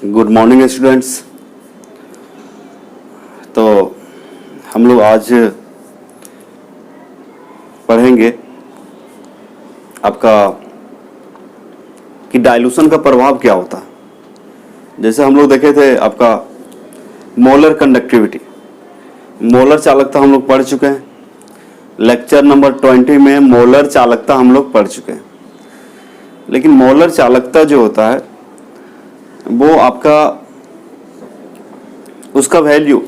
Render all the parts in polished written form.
Good morning students. तो हम लोग आज पढ़ेंगे आपका कि डाइल्यूशन का प्रभाव क्या होता है। जैसे हम लोग देखे थे आपका मोलर कंडक्टिविटी, मोलर चालकता हम लोग पढ़ चुके हैं। लेक्चर नंबर 20 में मोलर चालकता हम लोग पढ़ चुके हैं। लेकिन मोलर चालकता जो होता है वो आपका उसका वैल्यू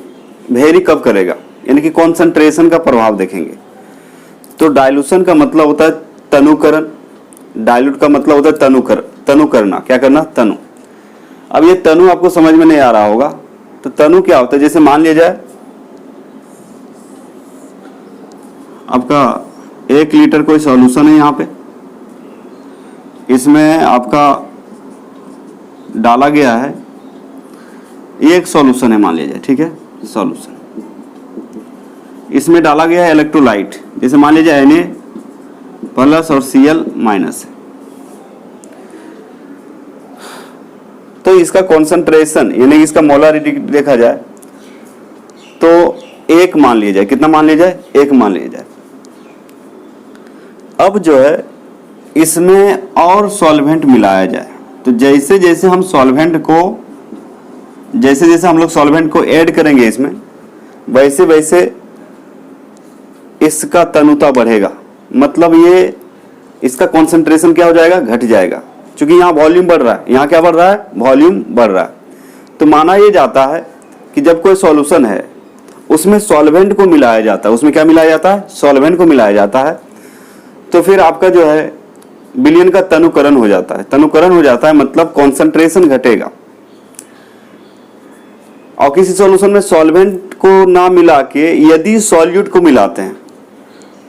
वेरी कब करेगा, यानी कि कॉन्सेंट्रेशन का प्रभाव देखेंगे। तो डाइल्यूशन का मतलब होता है तनुकरण, डाइल्यूट का मतलब होता है तनु करना, क्या करना, तनु। अब ये तनु आपको समझ में नहीं आ रहा होगा, तो तनु क्या होता है। जैसे मान लिया जाए आपका 1 लीटर कोई सॉल्यूशन है, यहाँ पे इसमें आपका डाला गया है, एक सॉल्यूशन है मान लिया जाए, ठीक है, सॉल्यूशन। इसमें डाला गया है इलेक्ट्रोलाइट, जैसे मान लीजिए Na+ और Cl- है। तो इसका कॉन्सेंट्रेशन यानी इसका मोलारिटी देखा जाए तो 1 मान लिया जाए। कितना मान लिया जाए? 1 मान लिया जाए। अब जो है इसमें और सॉल्वेंट मिलाया जाए, तो जैसे जैसे हम लोग सॉल्वेंट को ऐड करेंगे इसमें, वैसे वैसे इसका तनुता बढ़ेगा। मतलब ये इसका कंसंट्रेशन क्या हो जाएगा, घट जाएगा। क्योंकि यहाँ वॉल्यूम बढ़ रहा है, यहाँ क्या बढ़ रहा है, वॉल्यूम बढ़ रहा है। तो माना ये जाता है कि जब कोई सॉल्यूशन है उसमें सॉल्वेंट को मिलाया जाता है, उसमें क्या मिलाया जाता है, सॉल्वेंट को मिलाया जाता है, तो फिर आपका जो है विलयन का तनुकरण हो जाता है। तनुकरण हो जाता है मतलब कॉन्सेंट्रेशन घटेगा। और किसी सॉल्यूशन में सॉल्वेंट को ना मिला के यदि सॉल्यूट को मिलाते हैं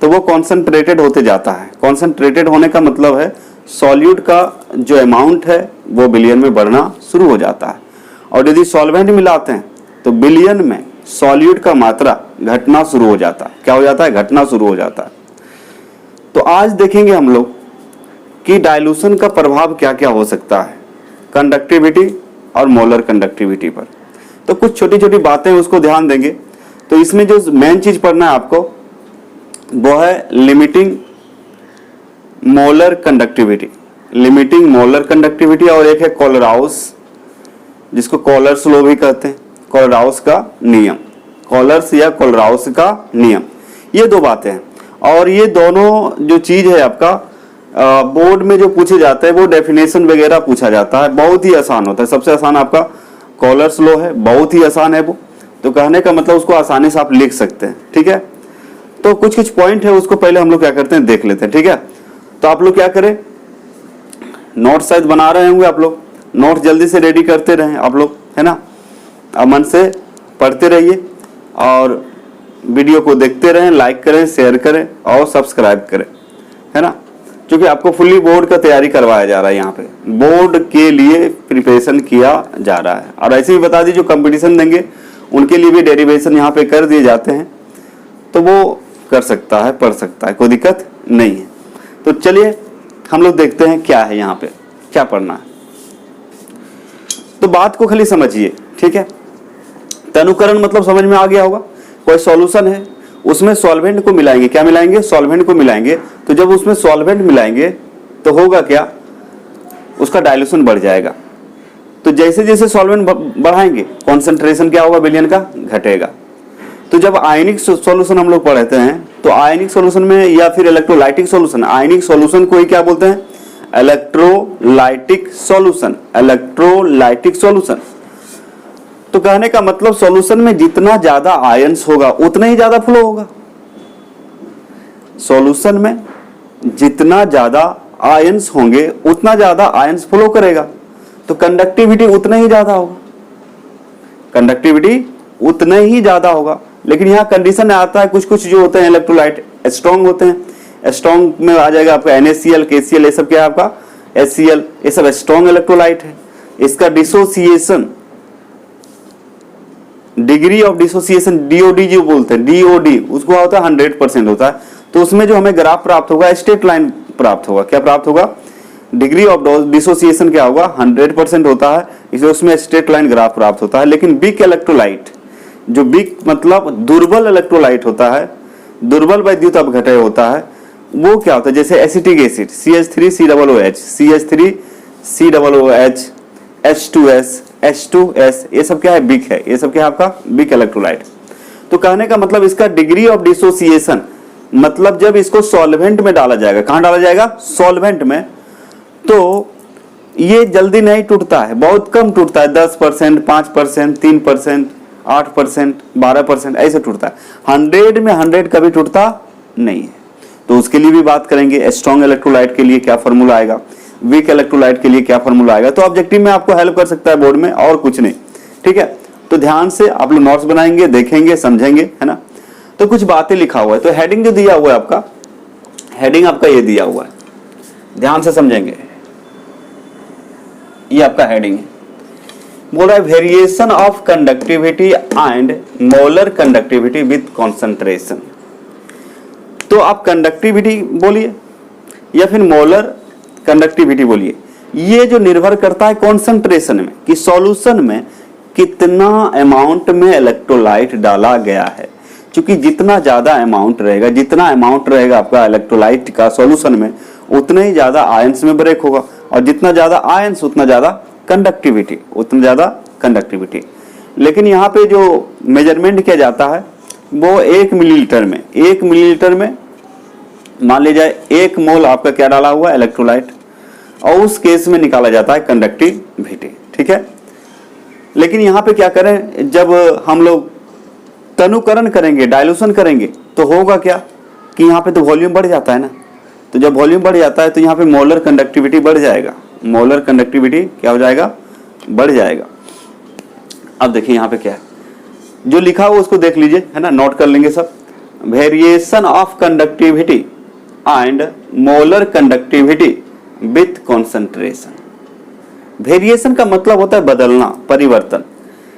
तो वो कॉन्सेंट्रेटेड होते जाता है। कॉन्सेंट्रेटेड होने का मतलब है सॉल्यूट का जो अमाउंट है वो विलयन में बढ़ना शुरू हो जाता है। और यदि सॉल्वेंट मिलाते हैं तो विलयन में सॉल्यूट का मात्रा घटना शुरू हो जाता है। क्या हो जाता है? घटना शुरू हो जाता है। तो आज देखेंगे हम लोग कि डाइल्यूशन का प्रभाव क्या क्या हो सकता है कंडक्टिविटी और मोलर कंडक्टिविटी पर। तो कुछ छोटी छोटी बातें उसको ध्यान देंगे। तो इसमें जो मेन चीज पढ़ना है आपको वो है limiting molar conductivity, limiting molar conductivity, और एक है कोलराउस, जिसको कॉलर्स लॉ भी कहते हैं, कोलराउस का नियम, कॉलर्स या कोलराउस का नियम। ये 2 बातें हैं। और ये दोनों जो चीज है आपका बोर्ड में जो पूछे जाते हैं वो डेफिनेशन वगैरह पूछा जाता है, बहुत ही आसान होता है। सबसे आसान आपका कॉलर्स लॉ है, बहुत ही आसान है वो। तो कहने का मतलब उसको आसानी से आप लिख सकते हैं, ठीक है। तो कुछ कुछ पॉइंट है, उसको पहले हम लोग क्या करते हैं देख लेते हैं, ठीक है। तो आप लोग क्या करें, नोट शायद बना रहे होंगे आप लोग, नोट जल्दी से रेडी करते रहें आप लोग, है ना। अब मन से पढ़ते रहिए और वीडियो को देखते रहें, लाइक करें, शेयर करें और सब्सक्राइब करें, है ना। क्योंकि आपको फुल्ली बोर्ड का तैयारी करवाया जा रहा है, यहाँ पे बोर्ड के लिए प्रिपरेशन किया जा रहा है। और ऐसे भी बता दी जो कंपटीशन देंगे उनके लिए भी डेरिवेशन यहाँ पे कर दिए जाते हैं, तो वो कर सकता है, पढ़ सकता है, कोई दिक्कत नहीं है। तो चलिए हम लोग देखते हैं क्या है यहाँ पे, क्या पढ़ना है। तो बात को खाली समझिए, ठीक है। तनुकरण मतलब समझ में आ गया होगा। कोई सॉल्यूशन है उसमें सॉल्वेंट को मिलाएंगे, क्या मिलाएंगे, सॉल्वेंट को मिलाएंगे। तो जब उसमें सॉल्वेंट मिलाएंगे तो होगा क्या, उसका डाइल्यूशन बढ़ जाएगा। तो जैसे जैसे सॉल्वेंट बढ़ाएंगे कॉन्सेंट्रेशन क्या होगा, विलयन का घटेगा। तो जब आयनिक सॉल्यूशन हम लोग पढ़ते हैं तो आयनिक सॉल्यूशन में या फिर इलेक्ट्रोलाइटिक सॉल्यूशन, आयनिक सॉल्यूशन को ही क्या बोलते हैं, इलेक्ट्रोलाइटिक सॉल्यूशन, इलेक्ट्रोलाइटिक सॉल्यूशन। तो कहने का मतलब सॉल्यूशन में जितना ज्यादा आयंस होगा उतना ही ज्यादा फ्लो होगा। सॉल्यूशन में जितना ज्यादा आयंस होंगे उतना ज्यादा आयंस फ्लो करेगा, तो कंडक्टिविटी उतना ही ज्यादा होगा, कंडक्टिविटी उतना ही ज्यादा होगा। लेकिन यहाँ कंडीशन आता है, कुछ कुछ जो होते हैं इलेक्ट्रोलाइट स्ट्रॉन्ग होते हैं, स्ट्रॉन्ग में आ जाएगा आपका NaCl, KCl, ये सब क्या है आपका HCl, ये सब स्ट्रॉन्ग इलेक्ट्रोलाइट है। इसका dissociation, degree of dissociation, DOD जो बोलते हैं, DOD उसको होता है 100% होता है। तो उसमें जो हमें ग्राफ प्राप्त होगा, स्ट्रेट लाइन प्राप्त होगा, क्या प्राप्त होगा, डिग्री ऑफ डिसोसिएशन क्या होगा, 100% होता है। इसलिए उसमें स्ट्रेट लाइन ग्राफ प्राप्त होता है। लेकिन वीक इलेक्ट्रोलाइट, जो वीक मतलब दुर्बल इलेक्ट्रोलाइट होता है, दुर्बल वैद्युत अपघटय होता है, वो क्या होता है, जैसे acetic acid CH3COOH, CH3COOH, H2S, H2S, ये सब क्या है, वीक है। ये सब क्या है आपका वीक इलेक्ट्रोलाइट। तो कहने का मतलब इसका डिग्री ऑफ डिसोसिएशन, मतलब जब इसको सॉल्वेंट में डाला जाएगा, कहां डाला जाएगा, सॉल्वेंट में, तो ये जल्दी नहीं टूटता है, बहुत कम टूटता है, 10%, 5%, 3%, 8%, 12% ऐसे टूटता है। 100 में 100 कभी टूटता नहीं है। तो उसके लिए भी बात करेंगे, स्ट्रॉन्ग इलेक्ट्रोलाइट के लिए क्या फॉर्मूला आएगा, वीक इलेक्ट्रोलाइट के लिए क्या फॉर्मूला आएगा। तो ऑब्जेक्टिव में आपको हेल्प कर सकता है बोर्ड में, और कुछ नहीं, ठीक है। तो ध्यान से आप लोग नोट्स बनाएंगे, देखेंगे, समझेंगे, है ना। तो कुछ बातें लिखा हुआ है, तो हेडिंग जो दिया हुआ है आपका, हेडिंग आपका ये दिया हुआ है, ध्यान से समझेंगे। ये आपका हेडिंग है, बोल रहा है variation of conductivity and molar conductivity with concentration. तो आप कंडक्टिविटी बोलिए या फिर मोलर कंडक्टिविटी बोलिए, ये जो निर्भर करता है कॉन्सेंट्रेशन में, कि सॉल्यूशन में कितना अमाउंट में इलेक्ट्रोलाइट डाला गया है। क्योंकि जितना ज्यादा अमाउंट रहेगा, जितना अमाउंट रहेगा आपका इलेक्ट्रोलाइट का सॉल्यूशन में, उतना ही ज्यादा आयंस में ब्रेक होगा, और जितना ज्यादा आयंस उतना ज्यादा कंडक्टिविटी, उतना ज्यादा कंडक्टिविटी। लेकिन यहाँ पे जो मेजरमेंट किया जाता है वो 1 मिलीलीटर में, 1 मिलीलीटर में मान लीजिए 1 मोल आपका क्या डाला हुआ इलेक्ट्रोलाइट, और उस केस में निकाला जाता है कंडक्टिविटी, ठीक है। लेकिन यहाँ पे क्या करें, जब हम लोग तनुकरण करेंगे, डाइल्यूशन करेंगे, तो होगा क्या कि यहाँ पे तो वॉल्यूम बढ़ जाता है ना। तो जब वॉल्यूम बढ़ जाता है तो यहाँ पे मोलर कंडक्टिविटी बढ़ जाएगा, मोलर कंडक्टिविटी क्या हो जाएगा, बढ़ जाएगा। अब देखिए यहाँ पे क्या है, जो लिखा हुआ उसको देख लीजिए, है ना, नोट कर लेंगे सब। Variation of conductivity and molar conductivity with concentration. Variation का मतलब होता है बदलना, परिवर्तन,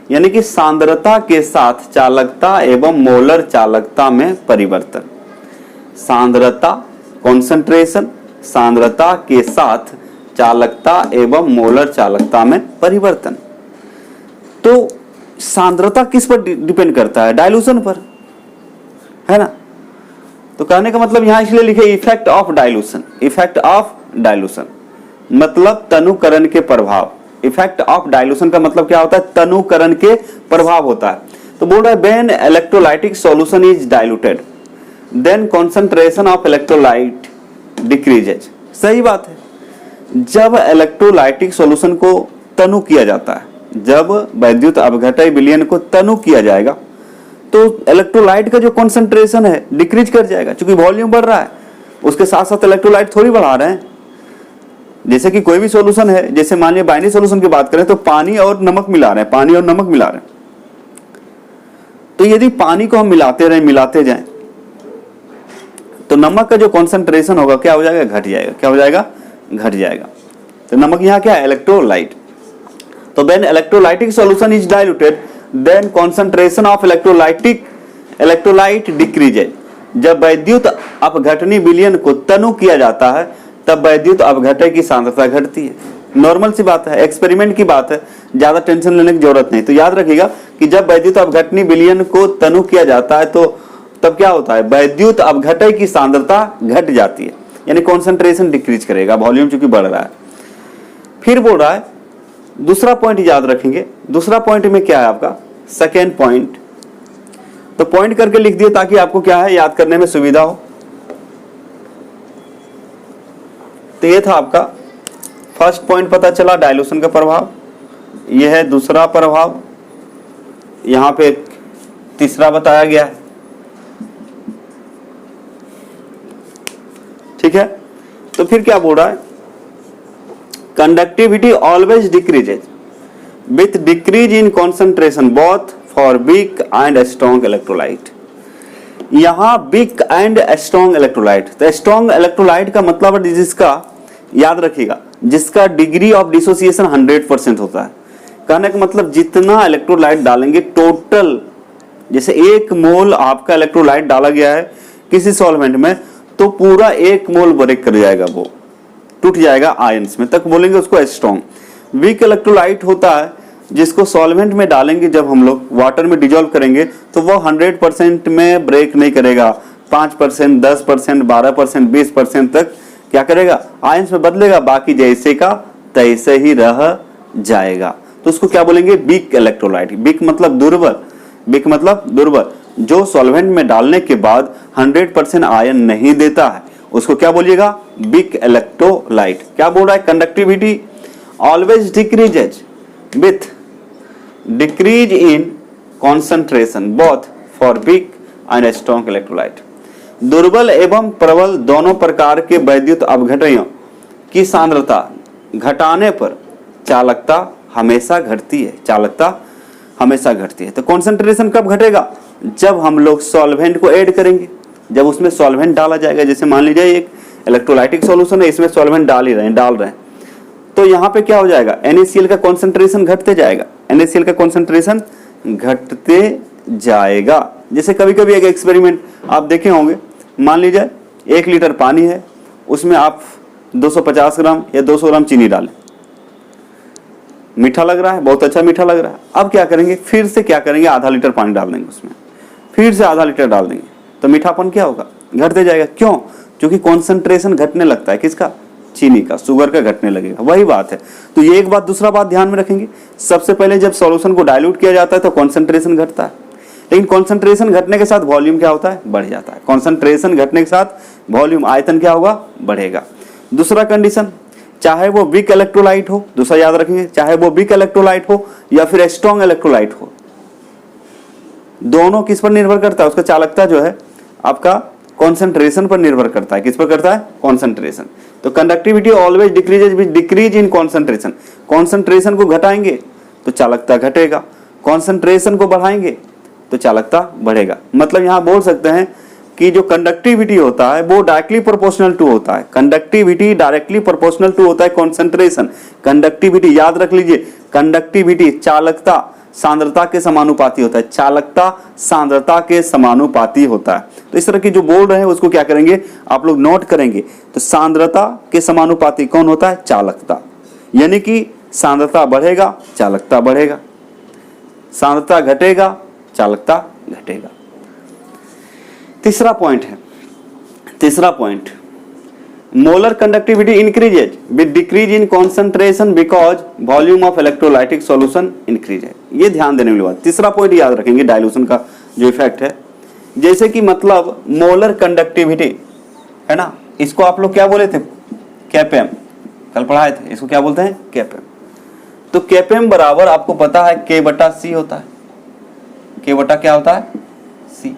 यानी कि सांद्रता के साथ चालकता एवं मोलर चालकता में परिवर्तन। सांद्रता, कॉन्सेंट्रेशन, सांद्रता के साथ चालकता एवं मोलर चालकता में परिवर्तन। तो सांद्रता किस पर डिपेंड करता है, डाइल्यूशन पर, है ना। तो कहने का मतलब यहां इसलिए लिखे effect of dilution, effect of dilution मतलब तनुकरण के प्रभाव। इफेक्ट ऑफ डाइल्यूशन का मतलब क्या होता है, तनुकरण के प्रभाव होता है। तो बोल रहा है when electrolytic solution is diluted then concentration of electrolyte decreases. सही बात है, जब इलेक्ट्रोलाइटिक सॉल्यूशन को तनु किया जाता है, जब वैद्युत अपघटय विलयन को तनु किया जाएगा, तो इलेक्ट्रोलाइट का जो कंसंट्रेशन है डिक्रीज कर जाएगा, क्योंकि वॉल्यूम बढ़ रहा है। उसके साथ साथ इलेक्ट्रोलाइट थोड़ी बढ़ा रहे हैं। जैसे कि कोई भी सॉल्यूशन है, जैसे मान लीजिए बाइनरी सॉल्यूशन की बात करें तो पानी और नमक मिला रहे हैं, पानी और नमक मिला रहे हैं। तो यदि पानी को हम मिलाते रहें, मिलाते जाएं, तो नमक का जो कॉन्सेंट्रेशन होगा क्या हो जाएगा, घट जाएगा। क्या हो जाएगा, घट जाएगा। तो नमक यहाँ क्या है, इलेक्ट्रोलाइट। तो when electrolytic solution is diluted then concentration of electrolyte decreases. जब वैद्युत अपघटनी विलयन को तनु किया जाता है तब वैद्युत अपघटय की सांद्रता घटती है। नॉर्मल सी बात है, एक्सपेरिमेंट की बात है, ज्यादा टेंशन लेने की जरूरत नहीं। तो याद रखिएगा कि जब वैद्युत अपघटनी विलयन को तनु किया जाता है तो तब क्या होता है, वैद्युत अपघटय की सांद्रता घट जाती है, यानी कॉन्सेंट्रेशन डिक्रीज करेगा, वॉल्यूम चूंकि बढ़ रहा है। फिर बोल रहा है दूसरा पॉइंट याद रखेंगे। दूसरा पॉइंट में क्या है आपका, सेकेंड पॉइंट। तो पॉइंट करके लिख दिए ताकि आपको क्या है, याद करने में सुविधा हो। तो ये था आपका फर्स्ट पॉइंट, पता चला डाइल्यूशन का प्रभाव। ये है दूसरा प्रभाव, यहां पे तीसरा बताया गया है, ठीक है। तो फिर क्या बोल रहा है, conductivity always decreases with decrease in concentration both for weak and strong electrolyte. यहां वीक एंड स्ट्रॉन्ग इलेक्ट्रोलाइट, तो स्ट्रॉन्ग इलेक्ट्रोलाइट का मतलब है जिसका, याद रखिएगा, जिसका डिग्री ऑफ डिसोसिएशन 100% होता है। कहने का मतलब जितना इलेक्ट्रोलाइट डालेंगे टोटल, जैसे 1 मोल आपका इलेक्ट्रोलाइट डाला गया है किसी सॉल्वेंट में, तो पूरा 1 मोल ब्रेक कर जाएगा, वो टूट जाएगा आयंस में, तक बोलेंगे उसको स्ट्रॉन्ग। वीक इलेक्ट्रोलाइट होता है जिसको सॉल्वेंट में डालेंगे, जब हम लोग वाटर में डिजोल्व करेंगे तो वो 100% में ब्रेक नहीं करेगा, 5%, 10%, 12%, 20% तक क्या करेगा, आयंस में बदलेगा, बाकी जैसे का तैसे ही रह जाएगा। तो उसको क्या बोलेंगे, वीक इलेक्ट्रोलाइट। वीक मतलब दुर्बल, वीक मतलब दुर्बल, जो सॉल्वेंट में डालने के बाद 100% आयन नहीं देता है, उसको क्या बोलिएगा, वीक इलेक्ट्रोलाइट। क्या बोल रहा है, conductivity always decreases with decrease in concentration both for weak and strong electrolyte. दुर्बल एवं प्रबल दोनों प्रकार के वैद्युत अपघटनों की सांद्रता घटाने पर चालकता हमेशा घटती है, चालकता हमेशा घटती है। तो कॉन्सेंट्रेशन कब घटेगा, जब हम लोग सॉल्वेंट को ऐड करेंगे, जब उसमें सॉल्वेंट डाला जाएगा। जैसे मान लीजिए एक इलेक्ट्रोलाइटिक सॉल्यूशन है, इसमें सॉल्वेंट डाल रहे हैं, तो यहाँ पे क्या हो जाएगा, NaCl का कॉन्सेंट्रेशन घटते जाएगा, NaCl का कॉन्सेंट्रेशन घटते जाएगा। जैसे कभी कभी एक एक्सपेरिमेंट आप देखे होंगे, मान लीजिए 1 लीटर पानी है, उसमें आप 250 ग्राम या 200 ग्राम चीनी डालें, मीठा लग रहा है, बहुत अच्छा मीठा लग रहा है। अब क्या करेंगे, फिर से क्या करेंगे, आधा लीटर पानी डाल देंगे उसमें, फिर से आधा लीटर डाल देंगे, तो मीठापन क्या होगा, घटते जाएगा। क्यों, क्योंकि कॉन्सेंट्रेशन घटने लगता है, किसका, चीनी का, शुगर का घटने लगेगा। वही बात है। तो ये एक बात, दूसरा बात ध्यान में रखेंगे, सबसे पहले जब सॉल्यूशन को डाइल्यूट किया जाता है तो कॉन्सेंट्रेशन घटता है, लेकिन कॉन्सेंट्रेशन घटने के साथ वॉल्यूम क्या होता है, बढ़ जाता है। कॉन्सेंट्रेशन घटने के साथ वॉल्यूम, आयतन क्या होगा, बढ़ेगा। दूसरा कंडीशन, चाहे वो वीक इलेक्ट्रोलाइट हो, दूसरा याद रखेंगे, चाहे वो वीक इलेक्ट्रोलाइट हो या फिर स्ट्रॉन्ग इलेक्ट्रोलाइट हो, दोनों किस पर निर्भर करता है, उसका चालकता जो है आपका कॉन्सेंट्रेशन पर निर्भर करता है। किस पर करता है, कॉन्सेंट्रेशन। तो conductivity always decreases with decrease in concentration. Concentration को घटाएंगे तो चालकता घटेगा, कॉन्सेंट्रेशन को बढ़ाएंगे तो चालकता बढ़ेगा। मतलब यहां बोल सकते हैं कि जो कंडक्टिविटी होता है वो डायरेक्टली प्रोपोर्शनल टू होता है, कंडक्टिविटी डायरेक्टली प्रोपोर्शनल टू होता है कॉन्सेंट्रेशन। कंडक्टिविटी याद रख लीजिए, कंडक्टिविटी चालकता सांद्रता के समानुपाती होता है, चालकता सांद्रता के समानुपाती होता है। तो इस तरह की जो बोल रहे हैं उसको क्या करेंगे, आप लोग नोट करेंगे। तो सांद्रता के समानुपाती कौन होता है, चालकता। यानी कि सांद्रता बढ़ेगा, चालकता बढ़ेगा, सांद्रता घटेगा, चालकता घटेगा। तीसरा पॉइंट है, तीसरा point, molar conductivity increases with decrease in concentration because volume of electrolytic solution increase है। ये ध्यान देने वाली बात। तीसरा पॉइंट याद रखेंगे, डाइल्यूशन का जो इफेक्ट है। जैसे कि मतलब मोलर कंडक्टिविटी है ना, इसको आप लोग क्या बोले थे, केपीएम, कल पढ़ाए थे, इसको क्या बोलते हैं, केपीएम। तो केपीएम बराबर आपको पता है K/C होता है, K/ क्या होता है, C।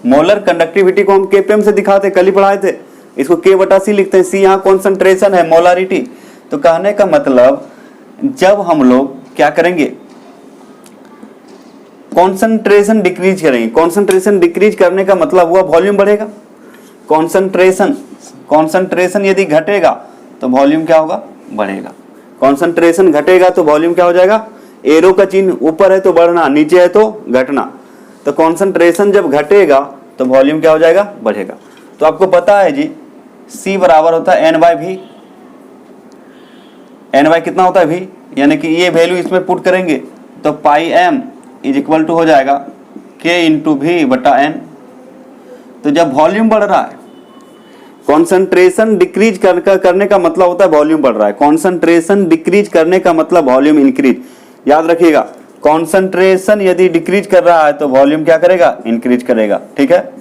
मोलर कंडक्टिविटी को हम केपीएम से दिखाते, कल ही पढ़ाए थे, इसको K/C लिखते हैं। C यहाँ कॉन्सेंट्रेशन है, मोलारिटी। तो कहने का मतलब जब हम लोग क्या करेंगे, कॉन्सेंट्रेशन डिक्रीज करेंगे, कॉन्सेंट्रेशन डिक्रीज करने का मतलब हुआ वॉल्यूम बढ़ेगा। कॉन्सेंट्रेशन यदि घटेगा तो वॉल्यूम क्या होगा, बढ़ेगा। कॉन्सेंट्रेशन घटेगा तो वॉल्यूम क्या हो जाएगा, एरो का चिन्ह ऊपर है तो बढ़ना, नीचे है तो घटना। तो कॉन्सेंट्रेशन जब घटेगा तो वॉल्यूम क्या हो जाएगा, बढ़ेगा। तो आपको पता है जी, C बराबर होता है N/V। N/V कितना होता है, V, यानी कि ये वैल्यू इसमें पुट करेंगे तो πm इज इक्वल टू हो जाएगा K/V/N। तो जब वॉल्यूम बढ़ रहा है, कॉन्सेंट्रेशन डिक्रीज करने का मतलब होता है वॉल्यूम बढ़ रहा है, कॉन्सेंट्रेशन डिक्रीज करने का मतलब वॉल्यूम इंक्रीज। याद रखिएगा, कॉन्सेंट्रेशन यदि डिक्रीज कर रहा है तो वॉल्यूम क्या करेगा, इंक्रीज करेगा, ठीक है।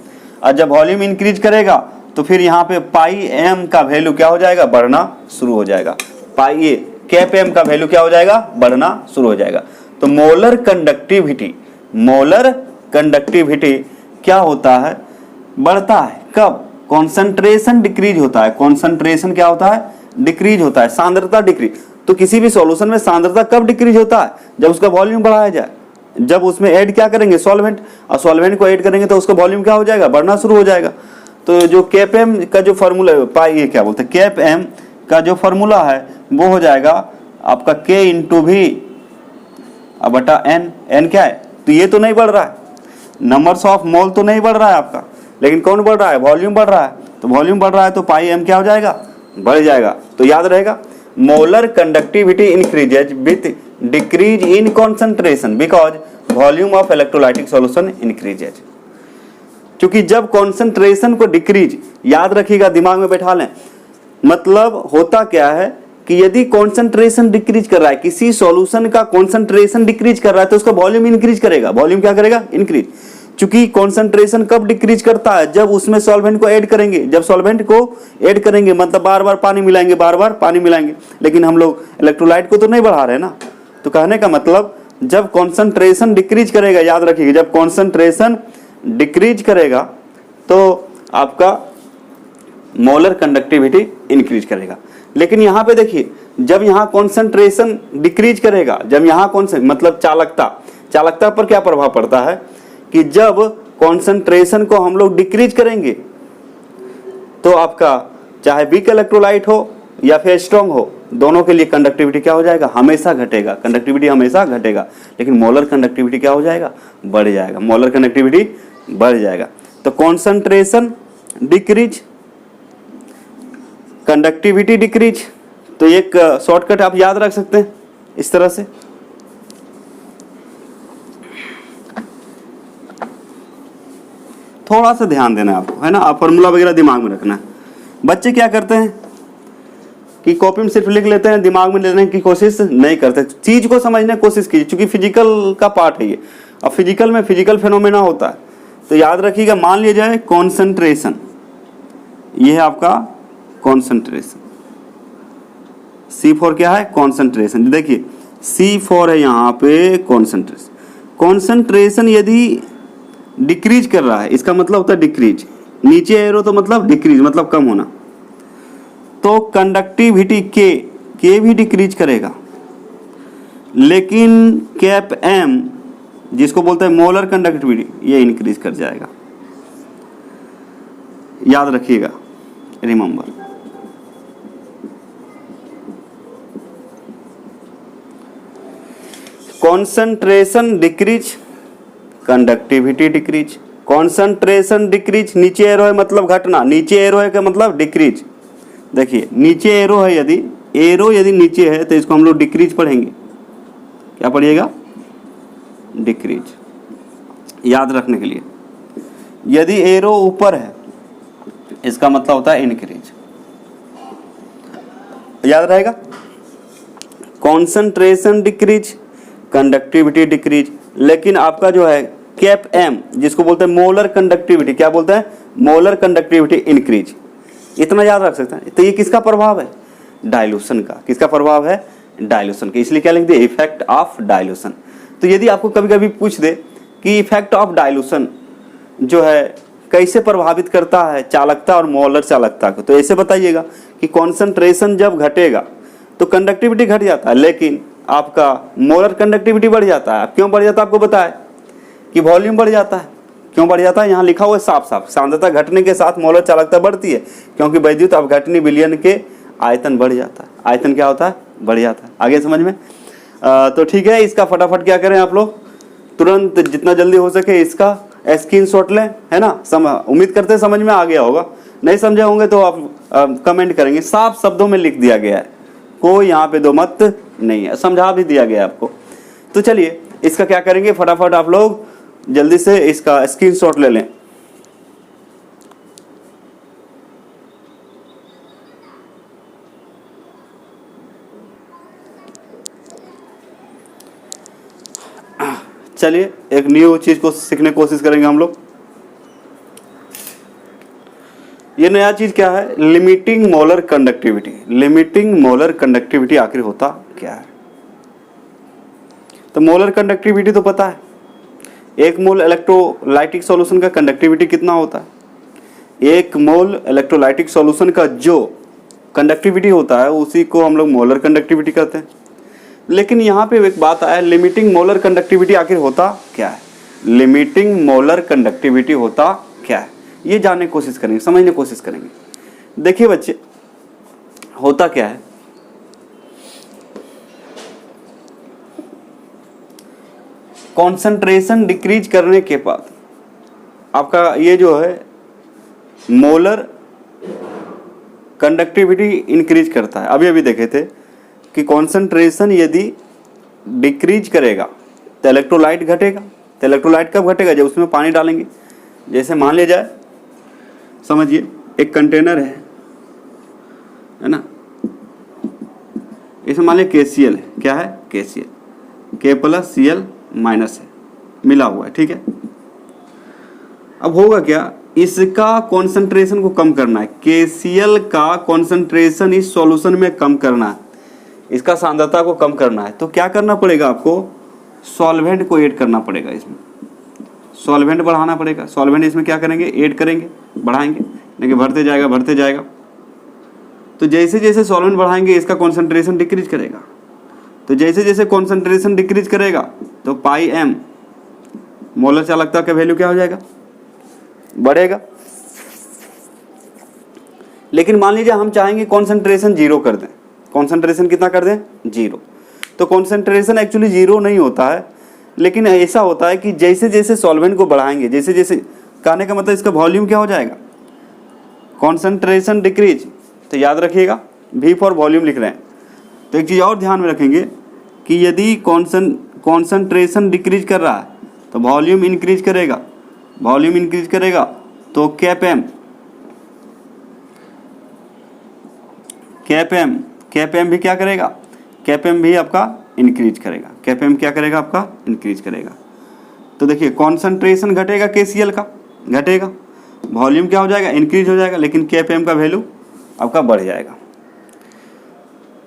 और जब वॉल्यूम इंक्रीज करेगा तो फिर यहाँ पे πm का वैल्यू क्या हो जाएगा, बढ़ना शुरू हो जाएगा। Kpm का वैल्यू क्या हो जाएगा, बढ़ना शुरू हो जाएगा। तो मोलर कंडक्टिविटी क्या होता है, बढ़ता है। कब, कॉन्सेंट्रेशन डिक्रीज होता है, कॉन्सेंट्रेशन क्या होता है, डिक्रीज होता है, सांद्रता डिक्रीज। तो किसी भी सॉल्यूशन में सांद्रता कब डिक्रीज होता है, जब उसका वॉल्यूम बढ़ाया जाए, जब उसमें ऐड क्या करेंगे, सॉल्वेंट, और सॉल्वेंट को ऐड करेंगे तो उसका वॉल्यूम क्या हो जाएगा, बढ़ना शुरू हो जाएगा। तो जो Kpm का जो फॉर्मूला है, ये क्या बोलते हैं, Kpm का जो फॉर्मूला है वो हो जाएगा आपका K/V/N। N क्या है, तो ये तो नहीं बढ़ रहा है, नंबर्स ऑफ मोल तो नहीं बढ़ रहा है आपका, लेकिन कौन बढ़ रहा है, वॉल्यूम बढ़ रहा है। तो वॉल्यूम बढ़ रहा है तो πm क्या हो जाएगा, बढ़ जाएगा। तो याद रहेगा, molar conductivity increases with decrease in concentration because volume of electrolytic solution increases. क्योंकि जब कॉन्सेंट्रेशन को डिक्रीज, याद रखिएगा, दिमाग में बैठा लें, मतलब होता क्या है कि यदि कॉन्सेंट्रेशन डिक्रीज कर रहा है, किसी सॉल्यूशन का कॉन्सेंट्रेशन डिक्रीज कर रहा है तो उसका वॉल्यूम इंक्रीज करेगा। वॉल्यूम क्या करेगा? इंक्रीज। क्योंकि कॉन्सेंट्रेशन कब डिक्रीज करता है? जब उसमें सॉल्वेंट को ऐड करेंगे। जब सॉल्वेंट को ऐड करेंगे मतलब बार बार पानी मिलाएंगे, बार बार पानी मिलाएंगे। लेकिन हम लोग इलेक्ट्रोलाइट को तो नहीं बढ़ा रहे ना। तो कहने का मतलब जब कॉन्सेंट्रेशन डिक्रीज करेगा, याद रखिएगा, जब कॉन्सेंट्रेशन डिक्रीज करेगा तो आपका मोलर कंडक्टिविटी इंक्रीज करेगा। लेकिन यहां पे देखिए, जब यहां कॉन्सेंट्रेशन डिक्रीज करेगा, जब यहां मतलब चालकता पर क्या प्रभाव पड़ता है कि जब कॉन्सेंट्रेशन को हम लोग डिक्रीज करेंगे तो आपका चाहे वीक इलेक्ट्रोलाइट हो या फिर स्ट्रॉन्ग हो, दोनों के लिए कंडक्टिविटी क्या हो जाएगा? हमेशा घटेगा। कंडक्टिविटी हमेशा घटेगा। लेकिन मोलर कंडक्टिविटी क्या हो जाएगा? बढ़ जाएगा। मोलर कंडक्टिविटी बढ़ जाएगा। तो कॉन्सेंट्रेशन डिक्रीज, कंडक्टिविटी डिक्रीज। तो एक शॉर्टकट आप याद रख सकते हैं इस तरह से। थोड़ा सा ध्यान देना है आपको, है ना, आप फॉर्मूला वगैरह दिमाग में रखना है। बच्चे क्या करते हैं कि कॉपी में सिर्फ लिख लेते हैं, दिमाग में लेने की कोशिश नहीं करते। चीज को समझने की कोशिश कीजिए, क्योंकि फिजिकल का पार्ट है ये। अब फिजिकल में फिजिकल फेनोमेना होता है। तो याद रखिएगा, मान लिया जाए कॉन्सेंट्रेशन, ये है आपका कॉन्सेंट्रेशन। C4 क्या है? कॉन्सेंट्रेशन। देखिए C4 है यहाँ पे कॉन्सेंट्रेशन। कॉन्सेंट्रेशन यदि डिक्रीज कर रहा है, इसका मतलब होता है डिक्रीज। नीचे एरो तो मतलब डिक्रीज, मतलब कम होना। तो कंडक्टिविटी के भी डिक्रीज करेगा, लेकिन कैप M, जिसको बोलते हैं मोलर कंडक्टिविटी, ये इंक्रीज कर जाएगा। याद रखिएगा, remember. Concentration decrease, conductivity decrease. Concentration decrease, नीचे एरो है मतलब घटना, नीचे एरो है का मतलब डिक्रीज। देखिए नीचे एरो है, यदि नीचे है तो इसको हम लोग डिक्रीज पढ़ेंगे। क्या पढ़िएगा? डिक्रीज। याद रखने के लिए, यदि एरो ऊपर है इसका मतलब होता है इंक्रीज। याद रहेगा, कॉन्सेंट्रेशन डिक्रीज, कंडक्टिविटी डिक्रीज। लेकिन आपका जो है कैप M, जिसको बोलते हैं मोलर कंडक्टिविटी, क्या बोलते हैं? Molar conductivity increase. इतना याद रख सकते हैं। तो ये किसका प्रभाव है? डाइल्यूशन का। किसका प्रभाव है? डाइल्यूशन का। इसलिए क्या लिख दिया? Effect of dilution. तो यदि आपको कभी कभी पूछ दे कि इफेक्ट ऑफ डाइल्यूशन जो है कैसे प्रभावित करता है चालकता और मोलर चालकता को, तो ऐसे बताइएगा कि कॉन्सेंट्रेशन जब घटेगा तो कंडक्टिविटी घट जाता है, लेकिन आपका मोलर कंडक्टिविटी बढ़ जाता है। क्यों बढ़ जाता है? आपको बताया कि वॉल्यूम बढ़ जाता है। क्यों बढ़ जाता है? यहाँ लिखा हुआ है साफ साफ, सांद्रता घटने के साथ मोलर चालकता बढ़ती है, क्योंकि वैद्युत अपघटनीय विलयन के आयतन बढ़ जाता है। आयतन क्या होता है? बढ़ जाता है। आगे समझ में? तो ठीक है, इसका फटाफट क्या करें आप लोग, तुरंत जितना जल्दी हो सके इसका स्क्रीनशॉट लें, है ना। उम्मीद करते हैं समझ में आ गया होगा। नहीं समझे होंगे तो आप कमेंट करेंगे। साफ शब्दों में लिख दिया गया है, कोई यहाँ पे दो मत नहीं है, समझा भी दिया गया है आपको। तो चलिए इसका क्या करेंगे, फटाफट आप लोग जल्दी से इसका स्क्रीनशॉट ले लें। चलिए एक न्यू चीज को सीखने की कोशिश करेंगे हम लोग। ये नया चीज क्या है? Limiting molar conductivity. Limiting molar conductivity आखिर होता क्या है? तो मोलर कंडक्टिविटी तो पता है, एक मोल इलेक्ट्रोलाइटिक सॉल्यूशन का कंडक्टिविटी कितना होता है। एक मोल इलेक्ट्रोलाइटिक सॉल्यूशन का जो कंडक्टिविटी होता है उसी को हम लोग मोलर कंडक्टिविटी कहते हैं। लेकिन यहाँ पे एक बात आया, लिमिटिंग मोलर कंडक्टिविटी आखिर होता क्या है? लिमिटिंग मोलर कंडक्टिविटी होता क्या है, ये जानने की कोशिश करेंगे, समझने की कोशिश करेंगे। देखिए बच्चे, होता क्या है, कॉन्सेंट्रेशन डिक्रीज करने के बाद आपका ये जो है मोलर कंडक्टिविटी इंक्रीज करता है। अभी अभी देखे थे कि कॉन्सेंट्रेशन यदि डिक्रीज करेगा तो इलेक्ट्रोलाइट घटेगा। तो इलेक्ट्रोलाइट कब घटेगा? जब उसमें पानी डालेंगे। जैसे मान लिया जाए, समझिए एक कंटेनर है ना, इसमें मान लिया KCl है। क्या है? KCl, K+Cl- है, मिला हुआ है, ठीक है। अब होगा क्या, इसका कॉन्सेंट्रेशन को कम करना है, KCl का कॉन्सेंट्रेशन इस सॉल्यूशन में कम करना है, इसका सांद्रता को कम करना है। तो क्या करना पड़ेगा आपको? सॉल्वेंट को ऐड करना पड़ेगा, इसमें सॉल्वेंट बढ़ाना पड़ेगा। सॉल्वेंट इसमें क्या करेंगे? ऐड करेंगे, बढ़ाएंगे, लेकिन बढ़ते जाएगा बढ़ते जाएगा। तो जैसे जैसे सॉल्वेंट बढ़ाएंगे इसका कॉन्सेंट्रेशन डिक्रीज करेगा। तो जैसे जैसे कॉन्सेंट्रेशन डिक्रीज करेगा तो πm मोलर चालकता का वैल्यू क्या हो जाएगा? बढ़ेगा। लेकिन मान लीजिए हम चाहेंगे कॉन्सेंट्रेशन 0 कर दें। कॉन्सेंट्रेशन कितना कर दें? 0। तो कॉन्सेंट्रेशन एक्चुअली 0 नहीं होता है, लेकिन ऐसा होता है कि जैसे जैसे सॉल्वेंट को बढ़ाएंगे, जैसे जैसे, कहने का मतलब इसका वॉल्यूम क्या हो जाएगा? Concentration decrease. तो याद रखिएगा, V फॉर वॉल्यूम लिख रहे हैं। तो एक चीज़ और ध्यान में रखेंगे कि यदि कॉन्सेंट्रेशन डिक्रीज कर रहा है तो वॉल्यूम इंक्रीज करेगा। वॉल्यूम इंक्रीज करेगा तो कैप एम भी क्या करेगा? कैप एम भी आपका इंक्रीज करेगा। कैप एम क्या करेगा? आपका इंक्रीज करेगा। तो देखिए कॉन्सेंट्रेशन घटेगा, KCl का घटेगा, वॉल्यूम क्या हो जाएगा? इंक्रीज हो जाएगा, लेकिन कैप एम का वैल्यू आपका बढ़ जाएगा।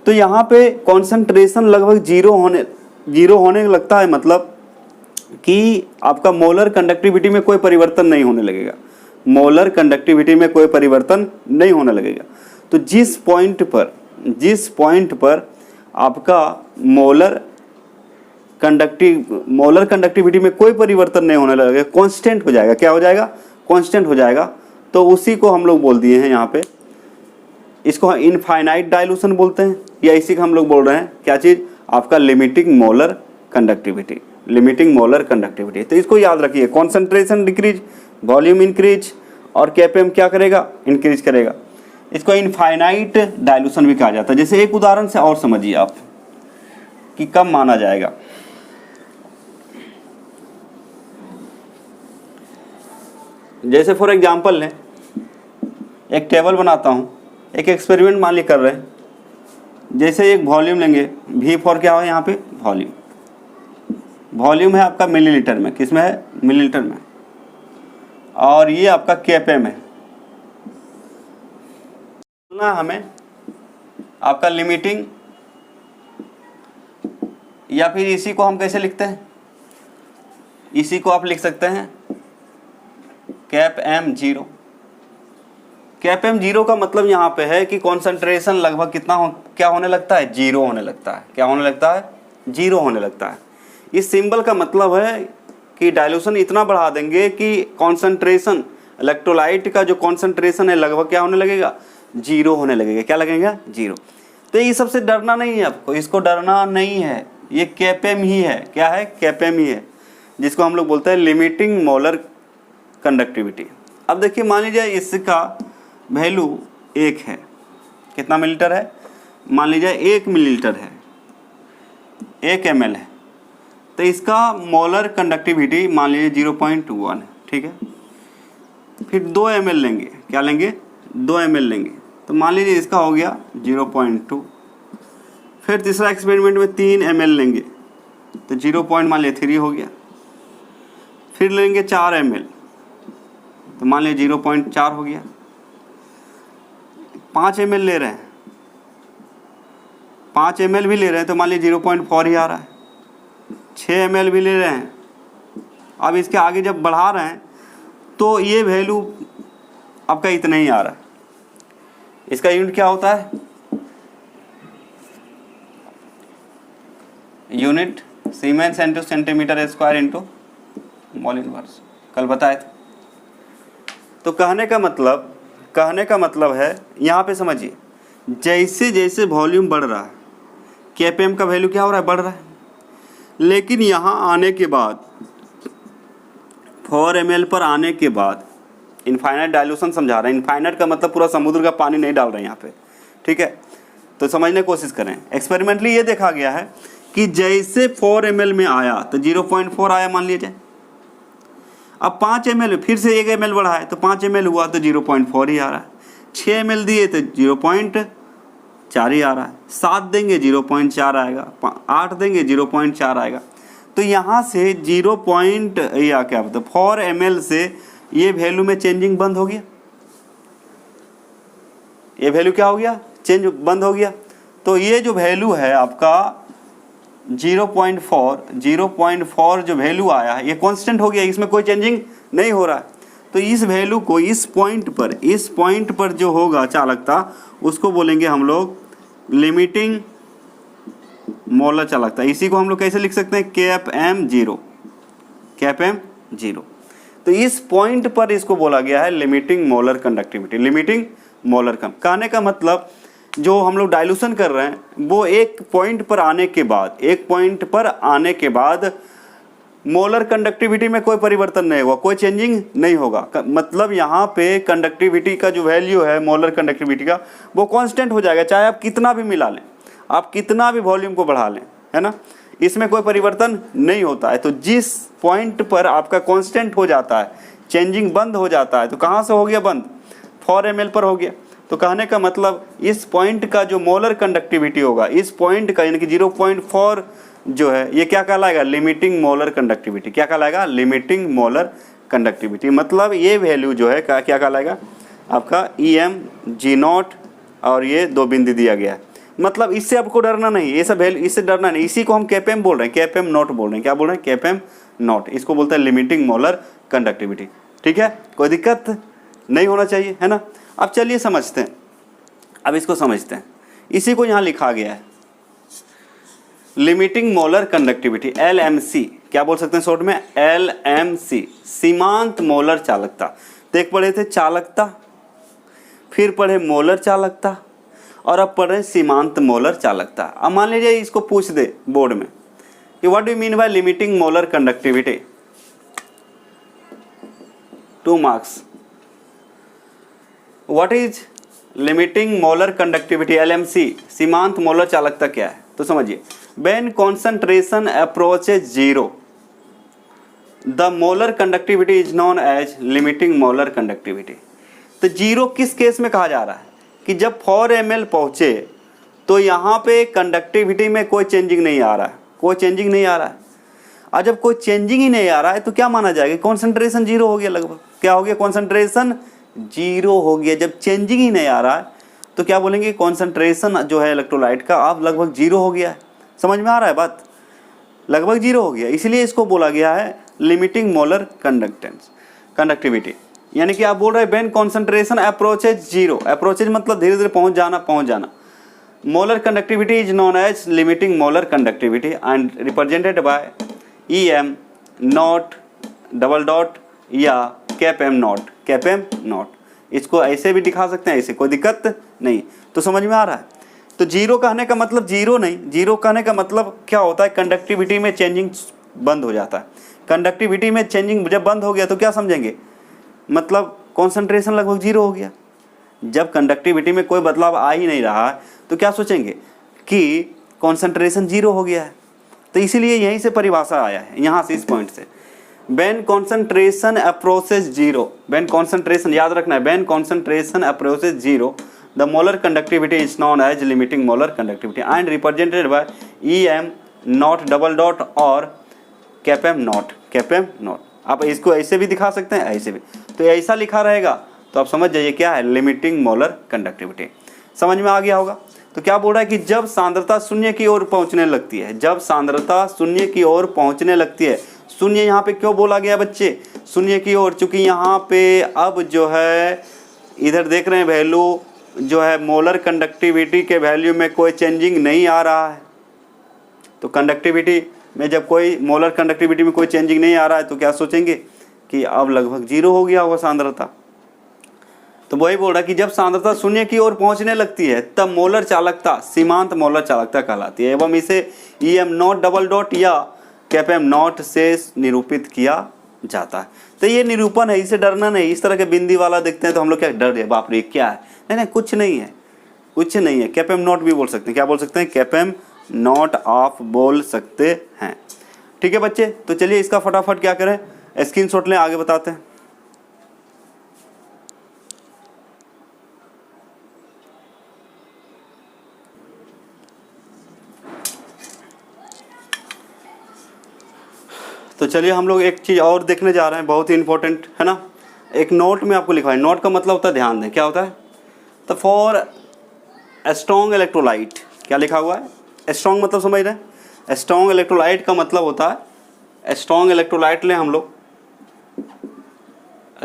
तो यहाँ पे कॉन्सेंट्रेशन लगभग जीरो होने लगता है, मतलब कि आपका मोलर कंडक्टिविटी में कोई परिवर्तन नहीं होने लगेगा। मोलर कंडक्टिविटी में कोई परिवर्तन नहीं होने लगेगा। तो जिस पॉइंट पर आपका मोलर कंडक्टिविटी में कोई परिवर्तन नहीं होने लगेगा, कांस्टेंट हो जाएगा। क्या हो जाएगा? कांस्टेंट हो जाएगा। तो उसी को हम लोग बोल दिए हैं यहाँ पे, इसको इनफाइनाइट डाइल्यूशन बोलते हैं, या इसी का हम लोग बोल रहे हैं क्या चीज़? आपका limiting molar conductivity. Limiting molar conductivity. तो इसको याद रखिए, कॉन्सेंट्रेशन डिक्रीज, वॉल्यूम इंक्रीज, और कैपएम क्या करेगा? इंक्रीज करेगा। इसको इनफाइनाइट डाइल्यूशन भी कहा जाता है। जैसे एक उदाहरण से और समझिए आप कि कब माना जाएगा। जैसे फॉर एग्जांपल लें, एक टेबल बनाता हूं, एक एक्सपेरिमेंट मान ली कर रहे हैं। जैसे एक वॉल्यूम लेंगे, V फॉर क्या है यहाँ पे? वॉल्यूम। वॉल्यूम है आपका मिलीलीटर में, किस में है? मिलीलीटर में। और ये आपका KPM है। हमें आपका लिमिटिंग, या फिर इसी को हम कैसे लिखते हैं? इसी को आप लिख सकते हैं KPM 0। KPM 0 का मतलब यहाँ पे है कि कॉन्सेंट्रेशन लगभग क्या होने लगता है? 0 होने लगता है। क्या होने लगता है? 0 होने लगता है। इस सिंबल का मतलब है कि डाइल्यूशन इतना बढ़ा देंगे कि कॉन्सेंट्रेशन, इलेक्ट्रोलाइट का जो कॉन्सेंट्रेशन है लगभग क्या होने लगेगा? 0 होने लगेगा। क्या लगेगा? 0। तो ये सबसे डरना नहीं है आपको, इसको डरना नहीं है। ये KPM ही है। क्या है? KPM ही है, जिसको हम लोग बोलते हैं लिमिटिंग मोलर कंडक्टिविटी। अब देखिए, मान लीजिए इसका वैल्यू 1 है। कितना मिलीलीटर है? मान लीजिए 1 मिलीलीटर है, 1 ml है। तो इसका मोलर कंडक्टिविटी मान लीजिए 0.1 है, ठीक है। फिर 2 ml लेंगे। क्या लेंगे? 2 ml लेंगे। तो मान लीजिए इसका हो गया 0.2। फिर तीसरा एक्सपेरिमेंट में 3 ml लेंगे, तो 0.3 हो गया। फिर लेंगे 4 ml, तो मान लीजिए 0.4 हो गया। 5 ml ले रहे हैं, 5 ml भी ले रहे हैं, तो मान लीजिए 0.4 ही आ रहा है। 6 ml भी ले रहे हैं। अब इसके आगे जब बढ़ा रहे हैं तो ये वैल्यू आपका इतना ही आ रहा है। इसका यूनिट क्या होता है? Unit siemens into centimetre square into mole inverse, कल बताए थे। तो कहने का मतलब है, यहाँ पे समझिए, जैसे जैसे वॉल्यूम बढ़ रहा है KPM का वैल्यू क्या हो रहा है? बढ़ रहा है। लेकिन यहाँ आने के बाद 4 ml पर आने के बाद इनफाइनाइट डाइल्यूशन समझा रहे हैं। इनफाइनाइट का मतलब पूरा समुद्र का पानी नहीं डाल रहे हैं यहाँ पे, ठीक है। तो समझने की कोशिश करें। एक्सपेरिमेंटली ये देखा गया है कि जैसे 4 ml में आया तो 0.4 आया मान लीजिए। अब 5 ml फिर से 1 ml बढ़ा है तो 5 ml हुआ तो 0.4 ही आ रहा है। 6 ml दिए तो 0.4 ही आ रहा है। 7 देंगे 0.4 आएगा, 8 देंगे 0.4 आएगा। तो यहाँ से 4 ml से ये वैल्यू में चेंजिंग बंद हो गया। ये वैल्यू क्या हो गया? चेंज बंद हो गया। तो ये जो वैल्यू है आपका 0.4 जो वैल्यू आया है ये कांस्टेंट हो गया, इसमें कोई चेंजिंग नहीं हो रहा है। तो इस वैल्यू को इस पॉइंट पर जो होगा चालकता उसको बोलेंगे हम लोग लिमिटिंग मोलर चालकता। इसी को हम लोग कैसे लिख सकते हैं? KFM0। तो इस पॉइंट पर इसको बोला गया है limiting molar conductivity. Limiting molar कहने का मतलब जो हम लोग डाइल्यूशन कर रहे हैं वो एक पॉइंट पर आने के बाद मोलर कंडक्टिविटी में कोई परिवर्तन नहीं होगा, कोई चेंजिंग नहीं होगा। मतलब यहाँ पे कंडक्टिविटी का जो वैल्यू है मोलर कंडक्टिविटी का वो कांस्टेंट हो जाएगा, चाहे आप कितना भी मिला लें, आप कितना भी वॉल्यूम को बढ़ा लें, है ना, इसमें कोई परिवर्तन नहीं होता है। तो जिस पॉइंट पर आपका कांस्टेंट हो जाता है, चेंजिंग बंद हो जाता है, तो कहाँ से हो गया बंद? 4 ml पर हो गया। तो कहने का मतलब इस पॉइंट का जो मोलर कंडक्टिविटी होगा, इस पॉइंट का यानी कि 0.4 जो है ये क्या कहलाएगा? Limiting molar conductivity. क्या कहलाएगा? Limiting molar conductivity. मतलब ये वैल्यू जो है क्या कहलाएगा? आपका EM0 और ये 2 बिंदु दिया गया है। मतलब इससे आपको डरना नहीं, ये सब वैल्यू इससे डरना नहीं। इसी को हम KFM बोल रहे हैं, KFM0 बोल रहे हैं। क्या बोल रहे हैं? KFM0। इसको बोलते हैं लिमिटिंग मोलर कंडक्टिविटी। ठीक है, कोई दिक्कत नहीं होना चाहिए, है ना। अब चलिए समझते हैं, अब इसको समझते हैं। इसी को यहाँ लिखा गया है लिमिटिंग मोलर कंडक्टिविटी, LMC। क्या बोल सकते हैं शॉर्ट में? LMC, सीमांत मोलर चालकता। तो एक पढ़े थे चालकता, फिर पढ़े मोलर चालकता, और अब पढ़ रहे सीमांत मोलर चालकता। अब मान लीजिए इसको पूछ दे बोर्ड में कि what do you mean by limiting molar conductivity, 2 marks. What is limiting molar conductivity, LMC, सीमांत मोलर चालकता क्या है? तो समझिए, when concentration approaches 0 the molar conductivity is known as limiting molar conductivity. तो 0 किस केस में कहा जा रहा है? कि जब 4 ml पहुंचे तो यहाँ पे कंडक्टिविटी में कोई चेंजिंग नहीं आ रहा है, कोई चेंजिंग नहीं आ रहा है। और जब कोई चेंजिंग ही नहीं आ रहा है तो क्या माना जाएगा? कॉन्सेंट्रेशन 0 हो गया लगभग। क्या हो गया? कॉन्सेंट्रेशन 0 हो गया। जब चेंजिंग ही नहीं आ रहा है तो क्या बोलेंगे? कॉन्सेंट्रेशन जो है इलेक्ट्रोलाइट का अब लगभग 0 हो गया है। समझ में आ रहा है बात? लगभग 0 हो गया, इसलिए इसको बोला गया है लिमिटिंग मोलर कंडक्टिविटी। यानी कि आप बोल रहे हैं व्हेन कॉन्सेंट्रेशन अप्रोचेज 0, अप्रोचेज मतलब धीरे धीरे पहुंच जाना। Molar conductivity is known as limiting molar conductivity and represented by EM0 या KFM0। इसको ऐसे भी दिखा सकते हैं, ऐसे कोई दिक्कत नहीं। तो समझ में आ रहा है? तो 0 कहने का मतलब 0 नहीं, 0 कहने का मतलब क्या होता है? कंडक्टिविटी में चेंजिंग बंद हो जाता है। कंडक्टिविटी में चेंजिंग जब बंद हो गया तो क्या समझेंगे? मतलब कॉन्सेंट्रेशन लगभग 0 हो गया। जब कंडक्टिविटी में कोई बदलाव आ ही नहीं रहा है तो क्या सोचेंगे कि कॉन्सेंट्रेशन 0 हो गया है। तो इसीलिए यहीं से परिभाषा आया है, यहाँ से, इस पॉइंट से। When concentration approaches 0, when concentration, याद रखना है, when concentration approaches 0 the molar conductivity is known as limiting molar conductivity and represented by EM0 और KFM0। आप इसको ऐसे भी दिखा सकते हैं, ऐसे भी। तो ऐसा लिखा रहेगा तो आप समझ जाइए क्या है लिमिटिंग मोलर कंडक्टिविटी। समझ में आ गया होगा? तो क्या बोल रहा है कि जब सांद्रता 0 की ओर पहुंचने लगती है, जब सांद्रता 0 की ओर पहुंचने लगती है। 0 यहाँ पे क्यों बोला गया बच्चे? 0 की ओर, चूंकि यहाँ पे अब जो है इधर देख रहे हैं वैल्यू जो है मोलर कंडक्टिविटी के वैल्यू में कोई चेंजिंग नहीं आ रहा है। तो कंडक्टिविटी में जब कोई मोलर कंडक्टिविटी में कोई चेंजिंग नहीं आ रहा है तो क्या सोचेंगे कि अब लगभग 0 हो गया होगा सांद्रता। तो वही बोल रहा है कि जब सांद्रता 0 की ओर पहुंचने लगती है तब मोलर चालकता सीमांत मोलर चालकता कहलाती है एवं इसे EM0 या KFM0 से निरूपित किया जाता है। तो ये निरूपण है, इसे डरना नहीं। इस तरह के बिंदी वाला देखते हैं तो हम लोग क्या डर गए, बाप रे क्या है? नहीं, कुछ नहीं है, उच्च नहीं है, केपएम नॉट भी बोल सकते हैं। क्या बोल सकते हैं? केपएम नॉट ऑफ बोल सकते हैं। ठीक है बच्चे, तो चलिए इसका फटाफट क्या करें, स्क्रीनशॉट लें, आगे बताते हैं। तो चलिए हम लोग एक चीज़ और देखने जा रहे हैं, बहुत ही इंपॉर्टेंट है ना। एक नोट में आपको लिखा है, नोट का मतलब होता है ध्यान दें, क्या होता है? तो फॉर स्ट्रॉन्ग इलेक्ट्रोलाइट, क्या लिखा हुआ है? स्ट्रॉन्ग मतलब समझ रहे हैं? स्ट्रॉन्ग इलेक्ट्रोलाइट का मतलब होता है, स्ट्रॉन्ग इलेक्ट्रोलाइट लें हम लोग,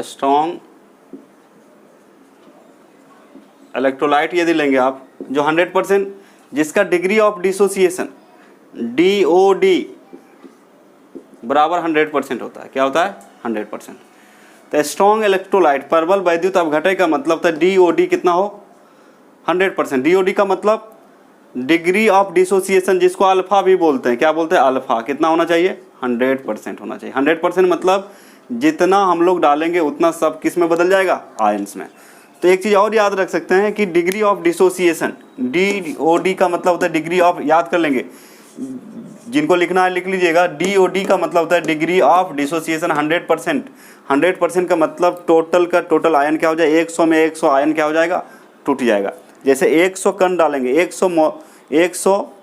स्ट्रॉन्ग इलेक्ट्रोलाइट यदि लेंगे आप, जो 100%, जिसका डिग्री ऑफ डिसोसिएशन DOD बराबर 100% होता है। क्या होता है? 100%। तो स्ट्रॉन्ग इलेक्ट्रोलाइट प्रबल वैद्युत अपघटय का मतलब था DOD कितना हो? 100%। DOD का मतलब डिग्री ऑफ डिसोसिएशन, जिसको अल्फा भी बोलते हैं। क्या बोलते हैं? अल्फा। कितना होना चाहिए? 100% होना चाहिए। 100% मतलब जितना हम लोग डालेंगे उतना सब किस में बदल जाएगा? आयंस में। तो एक चीज़ और याद रख सकते हैं कि डिग्री ऑफ डिसोसिएशन DOD का मतलब होता है डिग्री ऑफ, याद कर लेंगे, जिनको लिखना है लिख लीजिएगा। DOD का मतलब होता है डिग्री ऑफ डिसोसिएशन 100%। 100% का मतलब टोटल का टोटल आयन क्या हो जाए? 100 में 100 आयन क्या हो जाएगा? टूट जाएगा। जैसे 100 कण डालेंगे, 100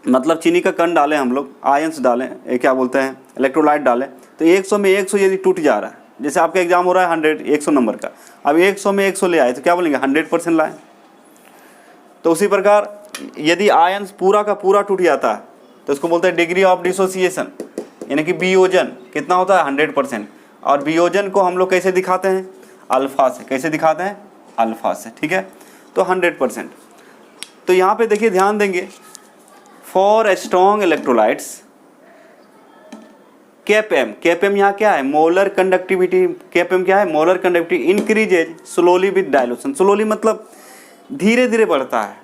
मतलब चीनी का कण डालें हम लोग, आयंस डालें, क्या बोलते हैं, इलेक्ट्रोलाइट डालें, तो 100 में 100 यदि टूट जा रहा है, जैसे आपका एग्जाम हो रहा है 100 नंबर का, अब 100 में 100 ले आए तो क्या बोलेंगे? 100% लाए। तो उसी प्रकार यदि आयंस पूरा का पूरा टूट जाता है तो उसको बोलते हैं डिग्री ऑफ डिसोसिएशन, यानी कि वियोजन कितना होता है? 100%। और वियोजन को हम लोग कैसे दिखाते हैं? अल्फा से। कैसे दिखाते हैं? अल्फा से। ठीक है, तो 100%। तो यहाँ पे देखिए, ध्यान देंगे, for strong electrolytes cap M, cap M यहाँ क्या है? Molar conductivity. केपएम क्या है? Molar conductivity increases slowly with dilution. Slowly मतलब धीरे धीरे बढ़ता है,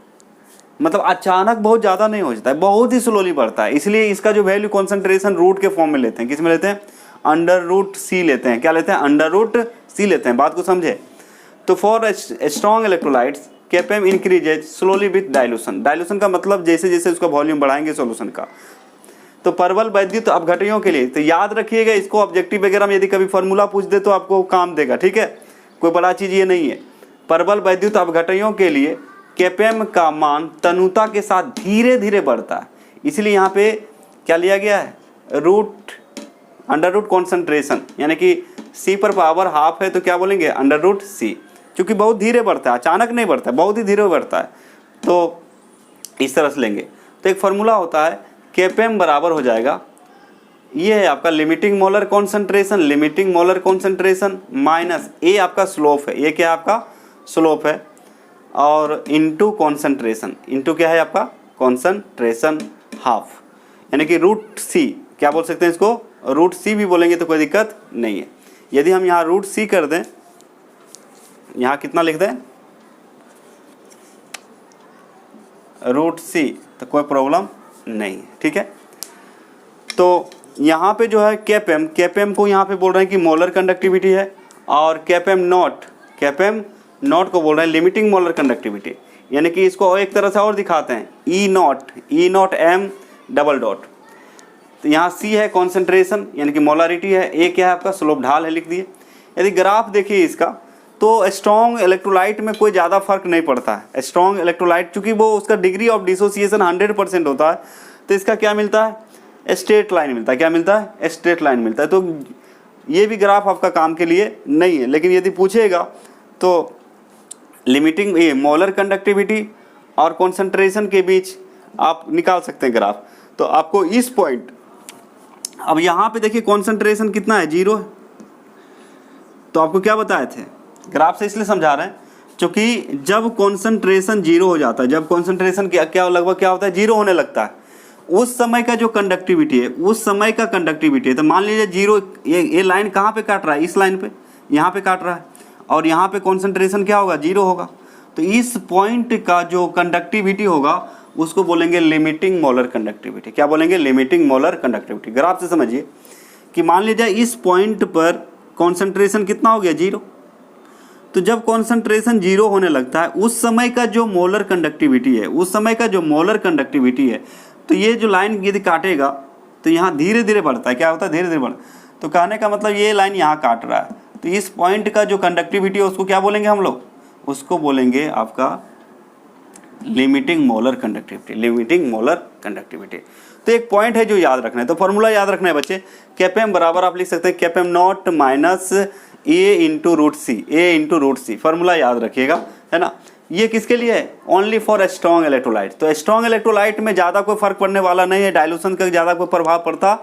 मतलब अचानक बहुत ज़्यादा नहीं हो जाता है, बहुत ही स्लोली बढ़ता है। इसलिए इसका जो वैल्यू कॉन्सेंट्रेशन रूट के फॉर्म में लेते हैं। किस में लेते हैं? √C लेते हैं। क्या लेते हैं? √C लेते हैं। बात को समझे। तो for strong electrolytes cap M increases slowly with dilution. Dilution का मतलब जैसे जैसे उसका वॉल्यूम बढ़ाएंगे सॉल्यूशन का। तो प्रबल वैद्युत अपघटयों के लिए, तो याद रखिएगा इसको, ऑब्जेक्टिव वगैरह में यदि कभी फॉर्मूला पूछ दे तो आपको काम देगा। ठीक है, कोई बड़ा चीज़ ये नहीं है। प्रबल वैद्युत अपघटयों के लिए केपएम का मान तनुता के साथ धीरे धीरे बढ़ता है। इसलिए यहाँ पे क्या लिया गया है? √, कॉन्सेंट्रेशन, यानी कि C पर पावर हाफ है तो क्या बोलेंगे? √C, क्योंकि बहुत धीरे बढ़ता है, अचानक नहीं बढ़ता है, बहुत ही धीरे बढ़ता है। तो इस तरह से लेंगे। तो एक फार्मूला होता है, केपएम बराबर हो जाएगा, ये है आपका limiting molar concentration, limiting molar concentration minus A आपका स्लोप है, ये क्या है? आपका स्लोप है, और इनटू कॉन्सेंट्रेशन, इनटू क्या है आपका? कॉन्सेंट्रेशन हाफ, यानी कि √C। क्या बोल सकते हैं इसको? √C भी बोलेंगे तो कोई दिक्कत नहीं है। यदि हम यहाँ √C कर दें, यहाँ कितना लिख दें? √C, तो कोई प्रॉब्लम नहीं है। ठीक है, तो यहाँ पे जो है केपएम, केपएम को यहाँ पे बोल रहे हैं कि मोलर कंडक्टिविटी है, और केपएम नॉट को बोल रहे हैं लिमिटिंग मोलर कंडक्टिविटी, यानी कि इसको एक तरह से और दिखाते हैं, E0 M डबल डॉट। तो यहाँ C है कॉन्सेंट्रेशन, यानी कि मोलारिटी है, A क्या है आपका? स्लोप, ढाल है, लिख दिए। यदि ग्राफ देखिए इसका, तो स्ट्रॉन्ग इलेक्ट्रोलाइट में कोई ज़्यादा फर्क नहीं पड़ता है। स्ट्रॉन्ग इलेक्ट्रोलाइट चूँकि वो उसका डिग्री ऑफ डिसोसिएशन 100% होता है, तो इसका क्या मिलता है? स्ट्रेट लाइन मिलता है। क्या मिलता है? स्ट्रेट लाइन मिलता है। तो ये भी ग्राफ आपका काम के लिए नहीं है, लेकिन यदि पूछेगा तो लिमिटिंग ये मोलर कंडक्टिविटी और कॉन्सेंट्रेशन के बीच आप निकाल सकते हैं ग्राफ। तो आपको इस पॉइंट, अब यहाँ पे देखिए कॉन्सेंट्रेशन कितना है? 0 है। तो आपको क्या बताए थे? ग्राफ से इसलिए समझा रहे हैं क्योंकि जब कॉन्सेंट्रेशन 0 हो जाता है, जब कॉन्सेंट्रेशन क्या लगभग क्या होता है? 0 होने लगता है, उस समय का जो कंडक्टिविटी है, उस समय का कंडक्टिविटी है। तो मान लीजिए 0, ये लाइन कहाँ पे काट रहा है? इस लाइन पे, यहाँ पे काट रहा है, और यहाँ पे कॉन्सेंट्रेशन क्या होगा? 0 होगा। तो इस पॉइंट का जो कंडक्टिविटी होगा उसको बोलेंगे लिमिटिंग मोलर कंडक्टिविटी। क्या बोलेंगे? Limiting molar conductivity. ग्राफ से समझिए कि मान लीजिए इस पॉइंट पर कॉन्सेंट्रेशन कितना हो गया? 0। तो जब कॉन्सेंट्रेशन जीरो होने लगता है उस समय का जो मोलर कंडक्टिविटी है, उस समय का जो मोलर कंडक्टिविटी है, तो ये जो लाइन यदि काटेगा तो यहाँ धीरे धीरे बढ़ता है। क्या होता है? धीरे धीरे बढ़ता। तो कहने का मतलब ये लाइन यहाँ काट रहा है, तो इस पॉइंट का जो कंडक्टिविटी है उसको क्या बोलेंगे हम लोग? उसको बोलेंगे आपका limiting molar conductivity. Limiting molar conductivity. तो एक पॉइंट है जो याद रखना है, तो फॉर्मूला याद रखना है बच्चे। KPM बराबर आप लिख सकते हैं KPM not minus A into root C, A into root C. Formula याद रखिएगा, है ना। ये किसके लिए है? Only for strong electrolyte. तो स्ट्रॉन्ग इलेक्ट्रोलाइट में ज़्यादा कोई फर्क पड़ने वाला नहीं है, डाइल्यूशन का ज़्यादा कोई प्रभाव पड़ता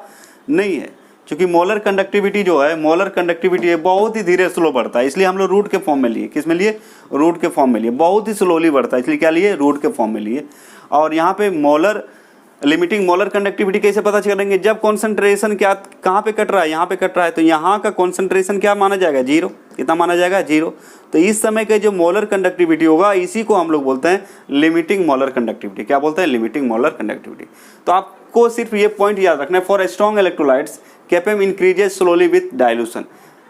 नहीं है, क्योंकि मोलर कंडक्टिविटी जो है, मोलर कंडक्टिविटी है बहुत ही धीरे स्लो बढ़ता है, इसलिए हम लोग रूट के फॉर्म में लिए। किस में लिए? रूट के फॉर्म में लिए। बहुत ही स्लोली बढ़ता है, इसलिए क्या लिए? रूट के फॉर्म में लिए। और यहाँ पे मोलर लिमिटिंग मोलर कंडक्टिविटी कैसे पता चलेंगे? जब कॉन्सेंट्रेशन क्या कहाँ पे कट रहा है? यहाँ पे कट रहा है, तो यहाँ का कॉन्सेंट्रेशन क्या माना जाएगा? जीरो। कितना माना जाएगा? जीरो। तो इस समय के जो मोलर कंडक्टिविटी होगा इसी को हम लोग बोलते हैं लिमिटिंग मोलर कंडक्टिविटी। क्या बोलते हैं? Limiting molar conductivity. तो आपको सिर्फ ये पॉइंट याद रखना है, for strong electrolytes KPM increases slowly with dilution.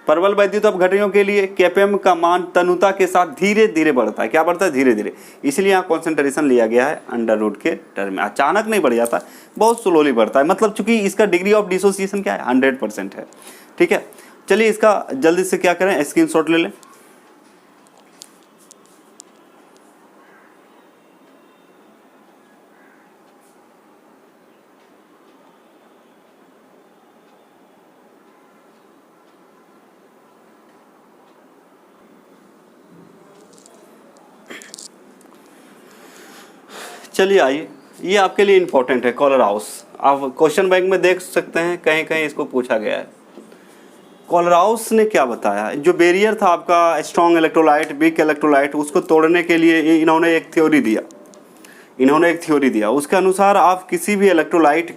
प्रबल वैद्युत अपघटनों के लिए KPM का मान तनुता के साथ धीरे धीरे बढ़ता है। क्या बढ़ता है? धीरे धीरे। इसलिए यहाँ कॉन्सेंट्रेशन लिया गया है अंडर रूट के टर्म में। अचानक नहीं बढ़ जाता, बहुत स्लोली बढ़ता है, मतलब चूंकि इसका डिग्री ऑफ डिसोसिएशन क्या है? 100% है। ठीक है, चलिए इसका जल्दी से क्या करें, स्क्रीनशॉट ले लें। चलिए आइए, ये आपके लिए इंपॉर्टेंट है, कॉलर हाउस। आप क्वेश्चन बैंक में देख सकते हैं, कहीं कहीं इसको पूछा गया है। कॉलर हाउस ने क्या बताया? जो बैरियर था आपका स्ट्रॉन्ग इलेक्ट्रोलाइट, वीक इलेक्ट्रोलाइट, उसको तोड़ने के लिए इन्होंने एक थ्योरी दिया। उसके अनुसार आप किसी भी इलेक्ट्रोलाइट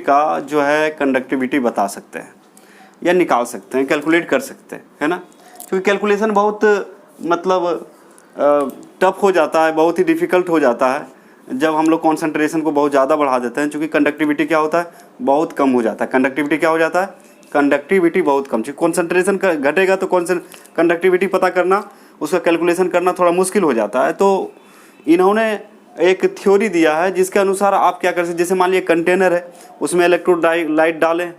का जो है कंडक्टिविटी बता सकते हैं या निकाल सकते हैं, कैलकुलेट कर सकते हैं, है ना। क्योंकि कैलकुलेशन बहुत मतलब टफ हो जाता है, बहुत ही डिफ़िकल्ट हो जाता है जब हम लोग कॉन्सेंट्रेशन को बहुत ज़्यादा बढ़ा देते हैं, क्योंकि कंडक्टिविटी क्या होता है? बहुत कम हो जाता है। कंडक्टिविटी क्या हो जाता है? कंडक्टिविटी बहुत कम। कॉन्सेंट्रेशन घटेगा तो कंडक्टिविटी पता करना, उसका कैलकुलेशन करना थोड़ा मुश्किल हो जाता है। तो इन्होंने एक थ्योरी दिया है जिसके अनुसार आप क्या कर सकते, जैसे मान लीजिए कंटेनर है, उसमें इलेक्ट्रोलाइट डालें।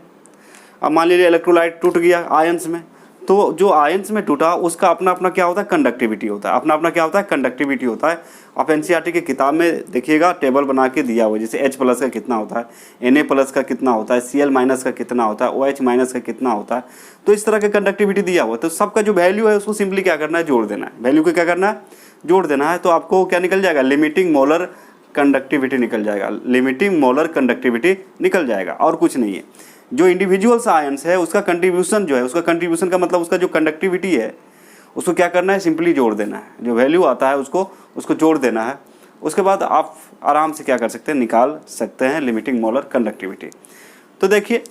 अब मान लीजिए इलेक्ट्रोलाइट टूट गया आयंस में, तो जो आयंस में टूटा उसका अपना अपना क्या होता है? कंडक्टिविटी होता है। अपना अपना क्या होता है? कंडक्टिविटी होता है। आप NCERT की किताब में देखिएगा, टेबल बना के दिया हुआ, जैसे H+ का कितना होता है, Na+ का कितना होता है, Cl- का कितना होता है, OH- का कितना होता है। तो इस तरह के कंडक्टिविटी दिया हुआ, तो सबका जो वैल्यू है उसको सिंपली क्या करना है? जोड़ देना है। वैल्यू को क्या करना है? जोड़ देना है। तो आपको क्या निकल जाएगा? लिमिटिंग मोलर कंडक्टिविटी निकल जाएगा। लिमिटिंग मोलर कंडक्टिविटी निकल जाएगा, और कुछ नहीं है। जो इंडिविजुअल्स आयंस है उसका कंट्रीब्यूशन जो है, उसका कंट्रीब्यूशन का मतलब उसका जो कंडक्टिविटी है उसको क्या करना है? सिंपली जोड़ देना है। जो वैल्यू आता है उसको जोड़ देना है। उसके बाद आप आराम से क्या कर सकते हैं? निकाल सकते हैं लिमिटिंग मोलर कंडक्टिविटी। तो देखिए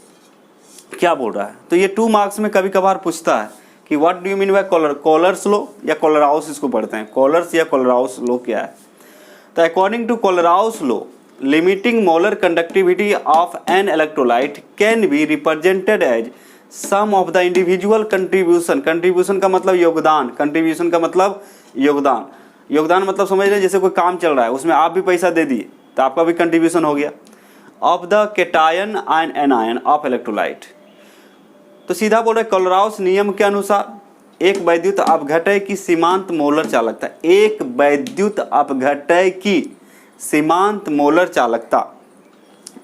क्या बोल रहा है। तो ये 2 मार्क्स में कभी कभार पूछता है कि what do you mean by Kohlrausch's law या कॉलर हाउस, इसको पढ़ते हैं। कॉलर्स या कॉलर हाउस लॉ क्या है? तो according to Kohlrausch law, limiting molar conductivity of an electrolyte can be represented as sum of the individual contribution। contribution का मतलब योगदान, contribution का मतलब योगदान। योगदान मतलब समझ रहे, जैसे कोई काम चल रहा है उसमें आप भी पैसा दे दिए तो आपका भी कंट्रीब्यूशन हो गया। Of the cation and anion of electrolyte. तो सीधा बोल रहे कोलराउस नियम के अनुसार एक वैद्युत अपघटय की सीमांत मोलर चालकता, एक वैद्युत अपघटय की सीमांत मोलर चालकता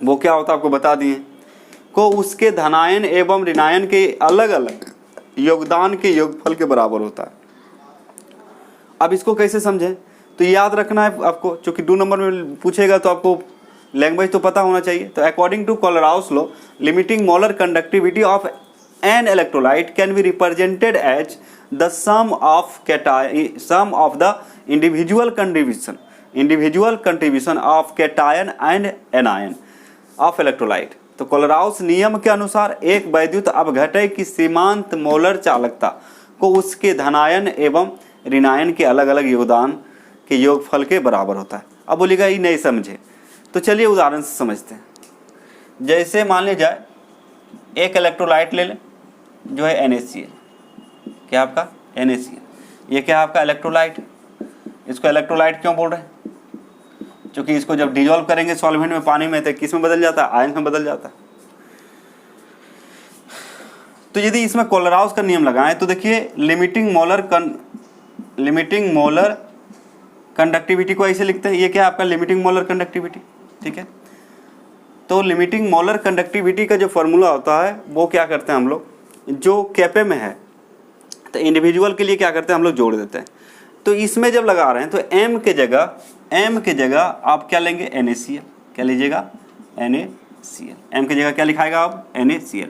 वो क्या होता है आपको बता दिए, को उसके धनायन एवं ऋणायन के अलग अलग योगदान के योगफल के बराबर होता है। अब इसको कैसे समझें? तो याद रखना है आपको, क्योंकि 2 नंबर में पूछेगा तो आपको लैंग्वेज तो पता होना चाहिए। तो according to Kohlrausch law, limiting molar conductivity of an electrolyte can be represented as the sum of the individual contribution of cation and anion of electrolyte। तो कोलराउस नियम के अनुसार एक वैद्युत अपघटय की सीमांत मोलर चालकता को उसके धनायन एवं ऋणायन के अलग अलग योगदान के योगफल के बराबर होता है। अब बोलिएगा ये नहीं समझे, तो चलिए उदाहरण से समझते हैं। जैसे मान लीजिए एक इलेक्ट्रोलाइट ले लें जो है NaCl, क्या आपका NaCl। ये क्या है आपका इलेक्ट्रोलाइट। इसको इलेक्ट्रोलाइट क्यों बोल रहे हैं? क्योंकि इसको जब डिजोल्व करेंगे सॉल्वेंट में, पानी में, तो किस में बदल जाता है? आयन में बदल जाता है। तो यदि इसमें कोलराउस का नियम लगाएं तो देखिए लिमिटिंग मोलर कंडक्टिविटी को ऐसे लिखते हैं। ये क्या है आपका लिमिटिंग मोलर कंडक्टिविटी, ठीक है। तो लिमिटिंग मोलर कंडक्टिविटी का जो फॉर्मूला होता है वो क्या करते हैं हम लोग, जो कैपे में है तो इंडिविजुअल के लिए क्या करते हैं हम लोग जोड़ देते हैं। तो इसमें जब लगा रहे हैं तो m के जगह आप क्या लेंगे? NaCl। क्या लीजिएगा? NaCl। m की जगह क्या लिखाएगा आप? NaCl।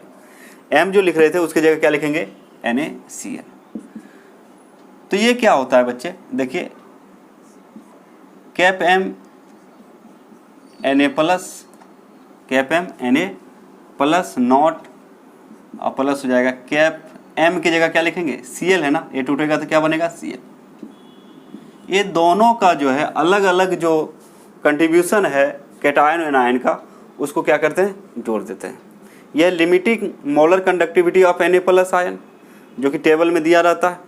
m जो लिख रहे थे उसकी जगह क्या लिखेंगे? NaCl। तो ये क्या होता है बच्चे, देखिए cap m Na plus, cap m Na plus not और प्लस हो जाएगा कैप m की जगह क्या लिखेंगे? Cl है ना, ये टूटेगा तो क्या बनेगा? Cl। ये दोनों का जो है अलग अलग जो कंट्रीब्यूशन है कैटायन और एनायन का, उसको क्या करते हैं? जोड़ देते हैं। यह limiting molar conductivity of Na plus ion जो कि टेबल में दिया रहता है,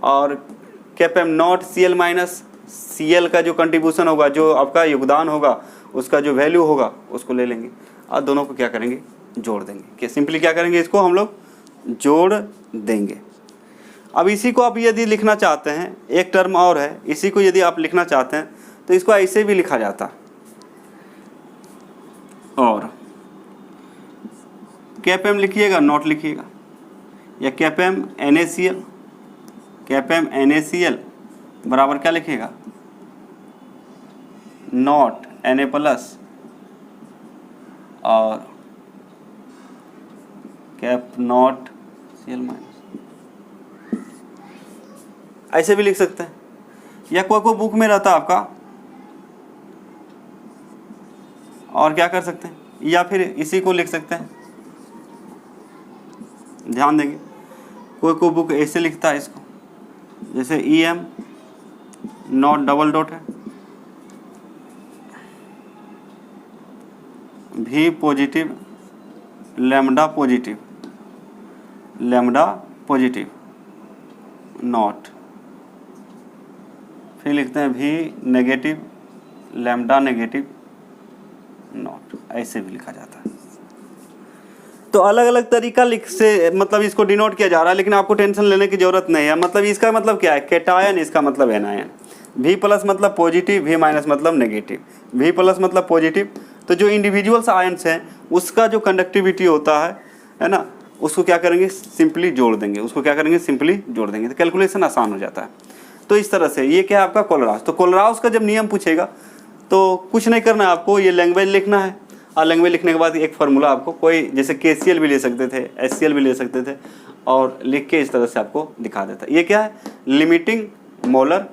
और cap m not Cl minus Cl का जो कंट्रीब्यूशन होगा, जो आपका योगदान होगा, उसका जो वैल्यू होगा उसको ले लेंगे और दोनों को क्या करेंगे? जोड़ देंगे। कि सिंपली क्या करेंगे? इसको हम लोग जोड़ देंगे। अब इसी को आप यदि लिखना चाहते हैं, एक टर्म और है, इसी को यदि आप लिखना चाहते हैं तो इसको ऐसे भी लिखा जाता है, और कैप m लिखिएगा, नॉट लिखिएगा, या cap m NaCl, cap m NaCl बराबर क्या लिखिएगा? नॉट Na प्लस और कैप नॉट Cl माइनस, ऐसे भी लिख सकते हैं। या कोई बुक में रहता है आपका, और क्या कर सकते हैं, या फिर इसी को लिख सकते हैं। ध्यान देंगे, कोई बुक ऐसे लिखता है इसको, जैसे EM नॉट डबल डॉट है, V positive lambda positive not, फिर लिखते हैं V negative lambda negative not, ऐसे भी लिखा जाता है। तो अलग अलग तरीका लिख से मतलब इसको डिनोट किया जा रहा है, लेकिन आपको टेंशन लेने की जरूरत नहीं है। मतलब इसका मतलब क्या है? कैटायन, इसका मतलब एनायन। V प्लस मतलब पॉजिटिव, V माइनस मतलब नेगेटिव। V प्लस मतलब पॉजिटिव, तो जो इंडिविजुअल्स आयंस हैं उसका जो कंडक्टिविटी होता है ना, उसको क्या करेंगे? सिंपली जोड़ देंगे। उसको क्या करेंगे? सिंपली जोड़ देंगे, तो कैलकुलेशन आसान हो जाता है। तो इस तरह से ये क्या है आपका कोलराउस। तो कोलराउस का जब नियम पूछेगा तो कुछ नहीं करना है आपको, ये लैंग्वेज लिखना है, और लैंग्वेज लिखने के बाद एक फार्मूला आपको कोई, जैसे KCl भी ले सकते थे, HCl भी ले सकते थे, और लिख के इस तरह से आपको दिखा देता है। ये क्या है? लिमिटिंग मोलर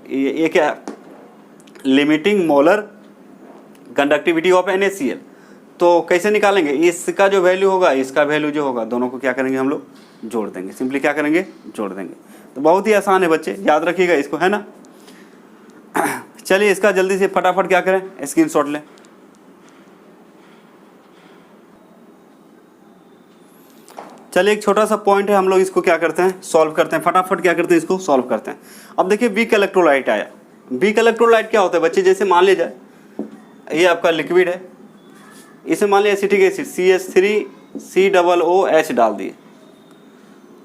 ये क्या है? Limiting molar conductivity of NaCl। तो कैसे निकालेंगे? इसका जो वैल्यू होगा, इसका वैल्यू जो होगा, दोनों को क्या करेंगे? हम लोग जोड़ देंगे। सिंपली क्या करेंगे? जोड़ देंगे। तो बहुत ही आसान है बच्चे, याद रखिएगा इसको, है ना। चलिए इसका जल्दी से फटाफट क्या करें? स्क्रीनशॉट लें। चलिए एक छोटा सा पॉइंट है, हम लोग इसको क्या करते हैं? सॉल्व करते हैं। फटाफट क्या करते हैं? इसको सॉल्व करते हैं। अब देखिए वीक इलेक्ट्रोलाइट आया। वीक इलेक्ट्रोलाइट क्या होता है बच्चे? जैसे मान लीजिए ये आपका लिक्विड है, इसे मान लिया एसिटिक एसिड CH3COOH डाल दिए,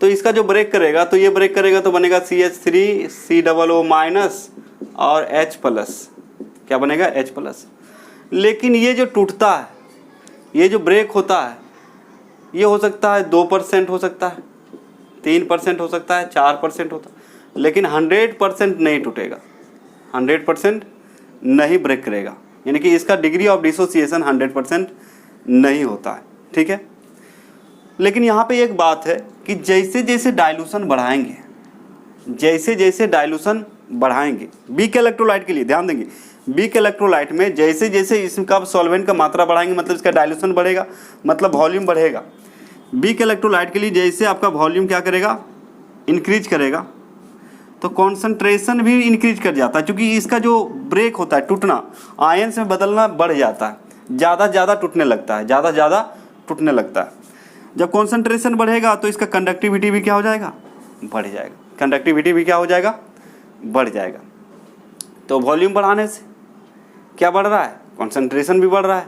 तो इसका जो ब्रेक करेगा, तो ये ब्रेक करेगा तो बनेगा CH3COO माइनस और H प्लस। क्या बनेगा? H plus. लेकिन ये जो टूटता है, ये जो ब्रेक होता है, ये हो सकता है 2% हो सकता है, 3% हो सकता है, 4% होता है, लेकिन 100% नहीं टूटेगा, 100% नहीं ब्रेक करेगा। यानी कि इसका डिग्री ऑफ डिसोसिएशन 100% नहीं होता है, ठीक है। लेकिन यहाँ पे एक बात है कि जैसे जैसे डाइल्यूशन बढ़ाएंगे, जैसे जैसे डाइल्यूशन बढ़ाएंगे, वीक इलेक्ट्रोलाइट के लिए ध्यान देंगे, वीक इलेक्ट्रोलाइट में जैसे जैसे इसका सॉल्वेंट का मात्रा बढ़ाएंगे, मतलब इसका डाइल्यूशन बढ़ेगा, मतलब वॉल्यूम बढ़ेगा। वीक इलेक्ट्रोलाइट के लिए जैसे आपका वॉल्यूम क्या करेगा? इंक्रीज करेगा, तो कॉन्सेंट्रेशन भी इंक्रीज कर जाता है, क्योंकि इसका जो ब्रेक होता है, टूटना, आयंस में बदलना बढ़ जाता है, ज़्यादा टूटने लगता है, ज़्यादा टूटने लगता है। जब कॉन्सेंट्रेशन बढ़ेगा तो इसका कंडक्टिविटी भी क्या हो जाएगा, बढ़ जाएगा। कंडक्टिविटी भी क्या हो जाएगा, बढ़ जाएगा। तो वॉल्यूम बढ़ाने से क्या बढ़ रहा है, कॉन्सेंट्रेशन भी बढ़ रहा है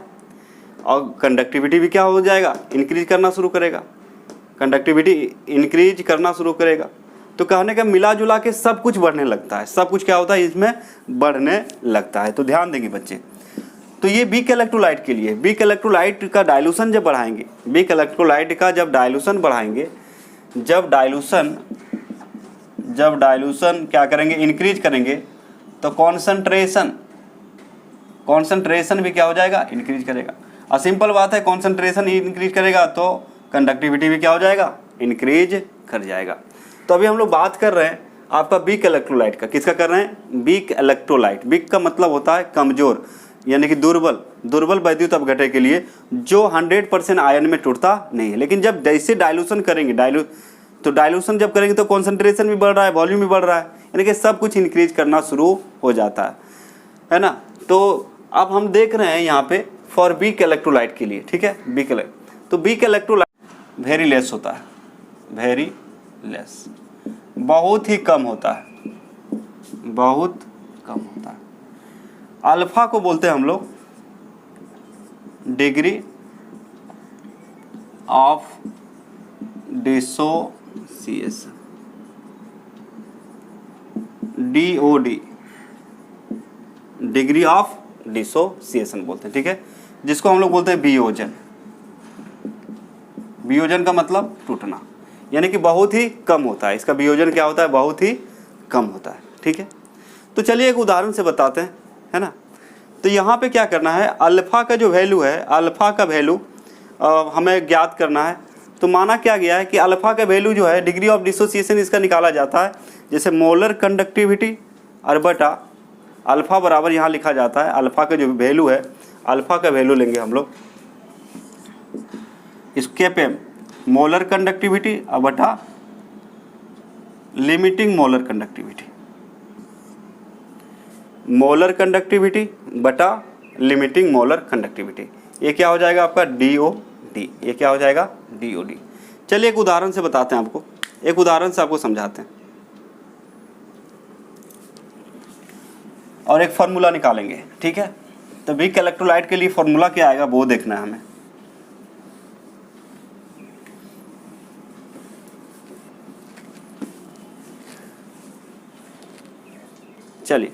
और कंडक्टिविटी भी क्या हो जाएगा, इंक्रीज करना शुरू करेगा, कंडक्टिविटी इंक्रीज करना शुरू करेगा। तो कहने का मिला जुला के सब कुछ बढ़ने लगता है, सब कुछ क्या होता है इसमें बढ़ने लगता है। तो ध्यान देंगे बच्चे। तो ये वीक इलेक्ट्रोलाइट के लिए, वीक इलेक्ट्रोलाइट का डाइल्यूशन जब बढ़ाएंगे, वीक इलेक्ट्रोलाइट का जब डाइल्यूशन बढ़ाएंगे, जब डाइल्यूशन क्या करेंगे, इंक्रीज करेंगे, तो कॉन्सेंट्रेशन भी क्या हो जाएगा, इंक्रीज करेगा। और सिंपल बात है, कॉन्सेंट्रेशन इंक्रीज करेगा तो कंडक्टिविटी भी क्या हो जाएगा, इंक्रीज कर जाएगा। तो अभी हम लोग बात कर रहे हैं आपका वीक इलेक्ट्रोलाइट का। किसका कर रहे हैं, वीक इलेक्ट्रोलाइट। वीक का मतलब होता है कमजोर, यानी कि दुर्बल वैद्युत अपघटय के लिए, जो 100% आयन में टूटता नहीं है। लेकिन जब जैसे डाइल्यूशन करेंगे, डाइल्यूशन जब करेंगे तो कॉन्सेंट्रेशन भी बढ़ रहा है, वॉल्यूम भी बढ़ रहा है, यानी कि सब कुछ इंक्रीज करना शुरू हो जाता है ना। तो अब हम देख रहे हैं यहाँ पे फॉर वीक इलेक्ट्रोलाइट के लिए, ठीक है। तो वीक इलेक्ट्रोलाइट वेरी लेस होता है, वेरी लेस, बहुत ही कम होता है, बहुत कम होता है। अल्फा को बोलते हैं हम लोग degree of dissociation, DOD, degree of dissociation बोलते हैं, ठीक है। जिसको हम लोग बोलते हैं वियोजन। वियोजन का मतलब टूटना, यानी कि बहुत ही कम होता है। इसका वियोजन क्या होता है, बहुत ही कम होता है, ठीक है। तो चलिए एक उदाहरण से बताते हैं, है ना। तो यहाँ पे क्या करना है, अल्फा का जो वैल्यू है, अल्फा का वैल्यू हमें ज्ञात करना है। तो माना क्या गया है कि अल्फा का वैल्यू जो है, डिग्री ऑफ डिसोसिएशन इसका निकाला जाता है जैसे मोलर कंडक्टिविटी और बटा अल्फा बराबर यहाँ लिखा जाता है, अल्फा का जो वैल्यू है, अल्फा का वैल्यू लेंगे हम लोग इसके पे मोलर कंडक्टिविटी और बटा limiting molar conductivity, molar conductivity बटा लिमिटिंग मोलर कंडक्टिविटी। ये क्या हो जाएगा आपका DOD, ये क्या हो जाएगा DOD। चलिए एक उदाहरण से बताते हैं आपको, एक उदाहरण से आपको समझाते हैं और एक फार्मूला निकालेंगे, ठीक है। तो वीक इलेक्ट्रोलाइट के लिए फार्मूला क्या आएगा वो देखना है हमें। चलिए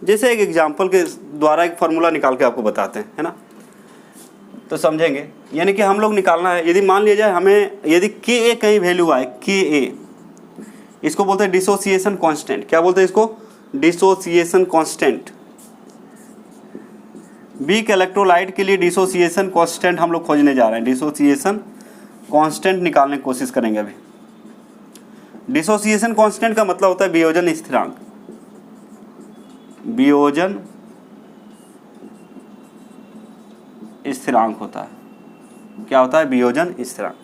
जैसे एक एग्जांपल के द्वारा एक फार्मूला निकाल के आपको बताते हैं, है ना, तो समझेंगे। यानी कि हम लोग निकालना है, यदि मान लिया जाए हमें, यदि Ka कहीं वैल्यू आए, Ka, इसको बोलते हैं डिसोसिएशन कांस्टेंट। क्या बोलते हैं इसको, डिसोसिएशन कांस्टेंट। वीक इलेक्ट्रोलाइट के लिए डिसोसिएशन कांस्टेंट हम लोग खोजने जा रहे हैं, डिसोसिएशन कांस्टेंट निकालने की कोशिश करेंगे अभी। डिसोसिएशन कांस्टेंट का मतलब होता है वियोजन स्थिरांक, वियोजन स्थिरांक होता है। क्या होता है, वियोजन स्थिरांक।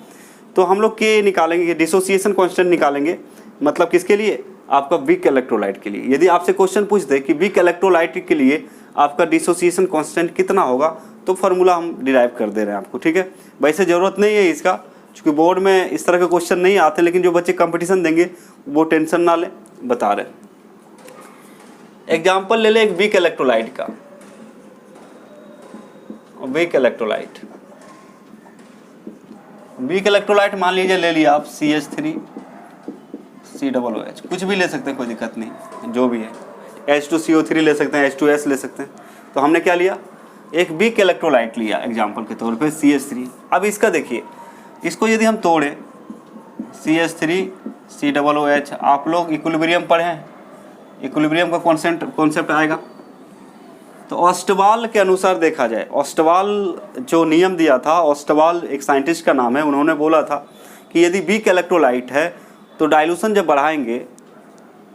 तो हम लोग के निकालेंगे, डिसोसिएशन कांस्टेंट निकालेंगे, मतलब किसके लिए, आपका वीक इलेक्ट्रोलाइट के लिए। यदि आपसे क्वेश्चन पूछ दे कि वीक इलेक्ट्रोलाइट के लिए आपका डिसोसिएशन कांस्टेंट कितना होगा, तो फार्मूला हम डिराइव कर दे रहे हैं आपको, ठीक है। वैसे ज़रूरत नहीं है इसका, क्योंकि बोर्ड में इस तरह के क्वेश्चन नहीं आते, लेकिन जो बच्चे कंपटीशन देंगे वो टेंशन ना लें, बता रहे हैं। एग्जाम्पल ले ले एक वीक इलेक्ट्रोलाइट का, वीक इलेक्ट्रोलाइट, वीक इलेक्ट्रोलाइट मान लीजिए ले लिया आप CH3COOH, कुछ भी ले सकते हैं, कोई दिक्कत नहीं, जो भी है, H2CO3 ले सकते हैं, H2S ले सकते हैं। तो हमने क्या लिया, एक वीक इलेक्ट्रोलाइट लिया एग्जाम्पल के तौर पे CH3। अब इसका देखिए, इसको यदि हम तोड़ें, CH3COOH, आप लोग इक्विलिब्रियम पढ़े हैं, इक्विलिब्रियम का कॉन्सेप्ट आएगा। तो ऑस्टवाल के अनुसार देखा जाए, ऑस्टवाल जो नियम दिया था, ऑस्टवाल एक साइंटिस्ट का नाम है, उन्होंने बोला था कि यदि वीक इलेक्ट्रोलाइट है तो डाइल्यूशन जब बढ़ाएंगे,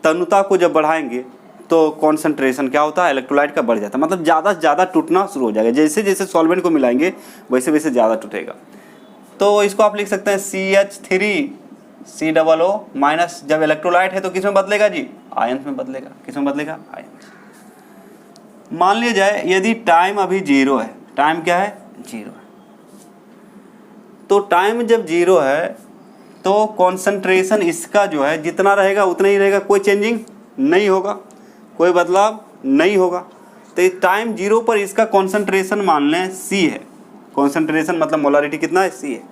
तनुता को जब बढ़ाएंगे, तो कॉन्सेंट्रेशन क्या होता है, इलेक्ट्रोलाइट का बढ़ जाता है, मतलब ज़्यादा से ज़्यादा टूटना शुरू हो जाएगा। जैसे जैसे सॉल्वेंट को मिलाएंगे वैसे वैसे ज़्यादा टूटेगा। तो इसको आप लिख सकते हैं CH3COO माइनस, जब इलेक्ट्रोलाइट है तो किस में बदलेगा जी, आयन में बदलेगा। किस में बदलेगा, आयन। मान लिया जाए यदि टाइम अभी 0 है, टाइम क्या है, 0 है, तो टाइम जब 0 है तो कॉन्सेंट्रेशन इसका जो है जितना रहेगा उतना ही रहेगा, कोई चेंजिंग नहीं होगा, कोई बदलाव नहीं होगा। तो टाइम 0 पर इसका कॉन्सेंट्रेशन मान लें C है, कॉन्सेंट्रेशन मतलब मोलारिटी कितना है, C है।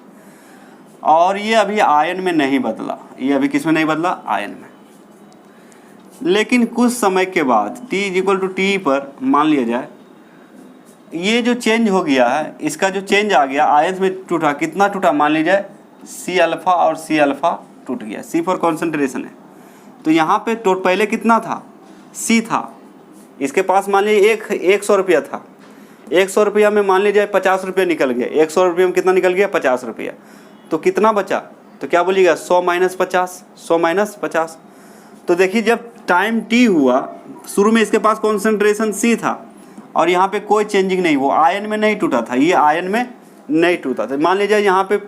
और ये अभी आयन में नहीं बदला, ये अभी किस में नहीं बदला, आयन में। लेकिन कुछ समय के बाद T = T पर मान लिया जाए ये जो चेंज हो गया है, इसका जो चेंज आ गया, आयन में टूटा, कितना टूटा, मान लीजिए C अल्फा और C अल्फा टूट गया, C फॉर कॉन्सेंट्रेशन है। तो यहाँ पे पहले कितना था, C था, इसके पास मान लीजिए 100 रुपया था, 100 रुपया में मान लीजिए 50 रुपया निकल गया, 100 रुपये में कितना निकल गया, 50 रुपया। तो कितना बचा, तो क्या बोलिएगा, 100 - 50, 100 - 50। तो देखिए जब टाइम T हुआ, शुरू में इसके पास कॉन्सेंट्रेशन C था और यहाँ पे कोई चेंजिंग नहीं, वो आयन में नहीं टूटा था, ये आयन में नहीं टूटा था। मान लीजिए यहाँ पे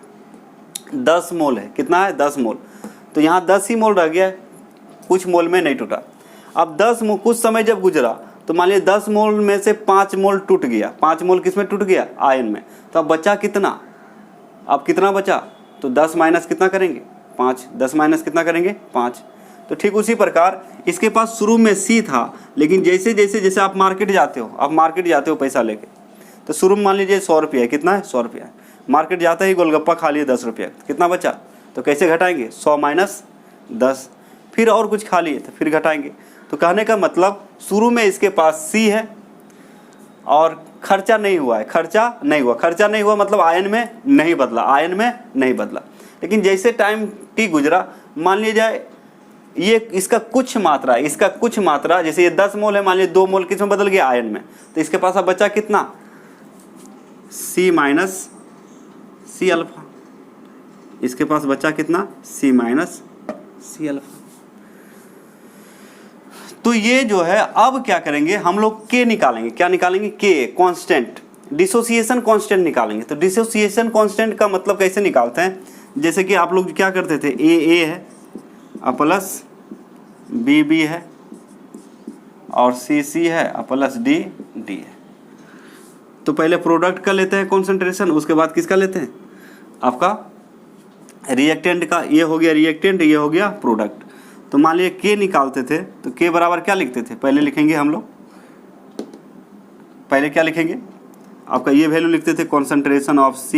10 मोल है, कितना है, 10 मोल, तो यहाँ 10 ही मोल रह गया, कुछ मोल में नहीं टूटा। अब 10 मोल कुछ समय जब गुजरा तो मान लीजिए 10 मोल में से 5 मोल टूट गया, 5 मोल किस में टूट गया, आयन में। तो अब बचा कितना, अब कितना बचा, तो 10 माइनस कितना करेंगे, 5, 10 माइनस कितना करेंगे, 5। तो ठीक उसी प्रकार इसके पास शुरू में C था, लेकिन जैसे जैसे आप मार्केट जाते हो, आप मार्केट जाते हो पैसा लेके, तो शुरू में मान लीजिए 100 रुपया है, कितना है, 100 रुपया है। मार्केट जाता ही गोलगप्पा खा लिए 10 रुपया, कितना बचा, तो कैसे घटाएंगे, 100 - 10, फिर और कुछ खा लिए तो फिर घटाएंगे। तो कहने का मतलब शुरू में इसके पास C है और खर्चा नहीं हुआ है, खर्चा नहीं हुआ मतलब आयन में नहीं बदला, आयन में नहीं बदला। लेकिन जैसे टाइम T गुजरा, मान लिया जाए ये इसका कुछ मात्रा, जैसे ये 10 मोल है, मान लीजिए 2 मोल किस में बदल गया, आयन में। तो इसके पास अब बचा कितना, C - C अल्फा, इसके पास बचा कितना, C - C अल्फा। तो ये जो है अब क्या करेंगे हम लोग, K निकालेंगे, क्या निकालेंगे, K कांस्टेंट, डिसोसिएशन कांस्टेंट निकालेंगे। तो डिसोसिएशन कांस्टेंट का मतलब कैसे निकालते हैं, जैसे कि आप लोग क्या करते थे, A है प्लस B है और C है प्लस D है। तो पहले प्रोडक्ट का लेते हैं कॉन्सेंट्रेशन, उसके बाद किसका लेते हैं, आपका रिएक्टेंट का। ये हो गया रिएक्टेंट, ये हो गया प्रोडक्ट। तो मान लीजिए K निकालते थे, तो K बराबर क्या लिखते थे, पहले लिखेंगे हम लोग, पहले क्या लिखेंगे, आपका ये वैल्यू लिखते थे, concentration of C,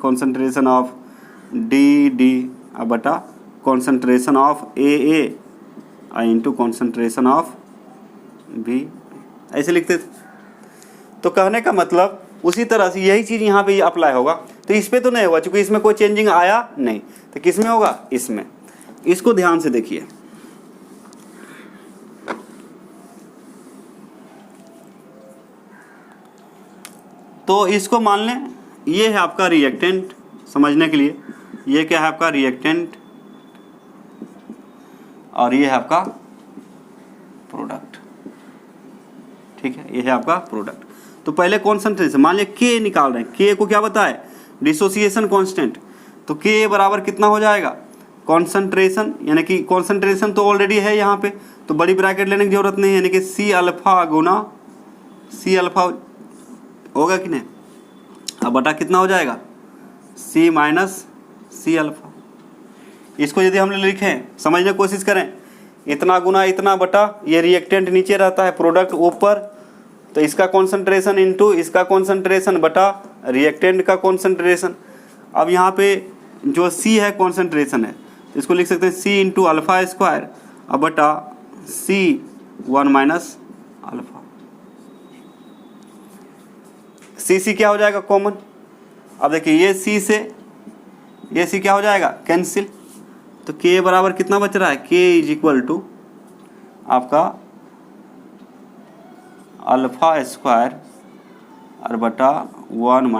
concentration of D अब बटा concentration of A into concentration of B, ऐसे लिखते थे। तो कहने का मतलब उसी तरह से यही चीज़ यहाँ पे अप्लाई होगा। तो इस पे तो नहीं होगा, चूँकि इसमें कोई चेंजिंग आया नहीं, तो किस में होगा, इसमें। इसको ध्यान से देखिए, तो इसको मान लें ये है आपका रिएक्टेंट, समझने के लिए ये क्या है आपका रिएक्टेंट और ये है आपका प्रोडक्ट, ठीक है, ये है आपका प्रोडक्ट। तो पहले कॉन्सेंट्रेशन, मान लिया K निकाल रहे हैं, K को क्या बताए, डिसोसिएशन कांस्टेंट। तो K बराबर कितना हो जाएगा, कॉन्सेंट्रेशन, यानी कि कॉन्सेंट्रेशन तो ऑलरेडी है यहाँ पे, तो बड़ी ब्रैकेट लेने की जरूरत नहीं है, यानी कि C अल्फा गुना C अल्फा होगा कि नहीं, अब बटा कितना हो जाएगा, C - C अल्फा। इसको यदि हम लिखें, समझने की कोशिश करें, इतना गुना इतना बटा, ये रिएक्टेंट नीचे रहता है, प्रोडक्ट ऊपर, तो इसका कॉन्सेंट्रेशन इंटू इसका कॉन्सेंट्रेशन बटा रिएक्टेंट का कॉन्सेंट्रेशन। अब यहाँ पे जो C है कॉन्सेंट्रेशन है, तो इसको लिख सकते हैं C इंटू अल्फा स्क्वायर अब बटा C1 - अल्फा। C क्या हो जाएगा, कॉमन। अब देखिए ये C से ये C क्या हो जाएगा, कैंसिल। तो K बराबर कितना बच रहा है, K = आपका अल्फा स्क्वायर और बटा 1 -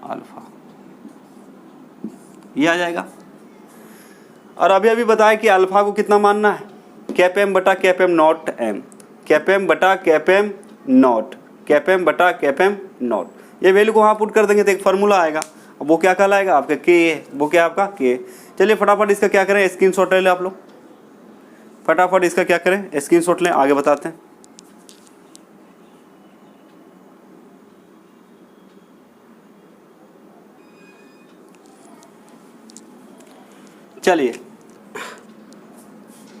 अल्फा, ये आ जाएगा। और अभी बताया कि अल्फा को कितना मानना है, कैप एम बटा cap M not M, cap M बटा cap M not, cap M बटा कैप एम नॉट। ये वैल्यू को वहाँ पुट कर देंगे तो एक फार्मूला आएगा, वो क्या कहलाएगा आपका K है, वो क्या आपका K। चलिए फटाफट इसका क्या करें, स्क्रीनशॉट ले लें आप लोग, फटाफट इसका क्या करें, स्क्रीनशॉट लें, आगे बताते हैं। चलिए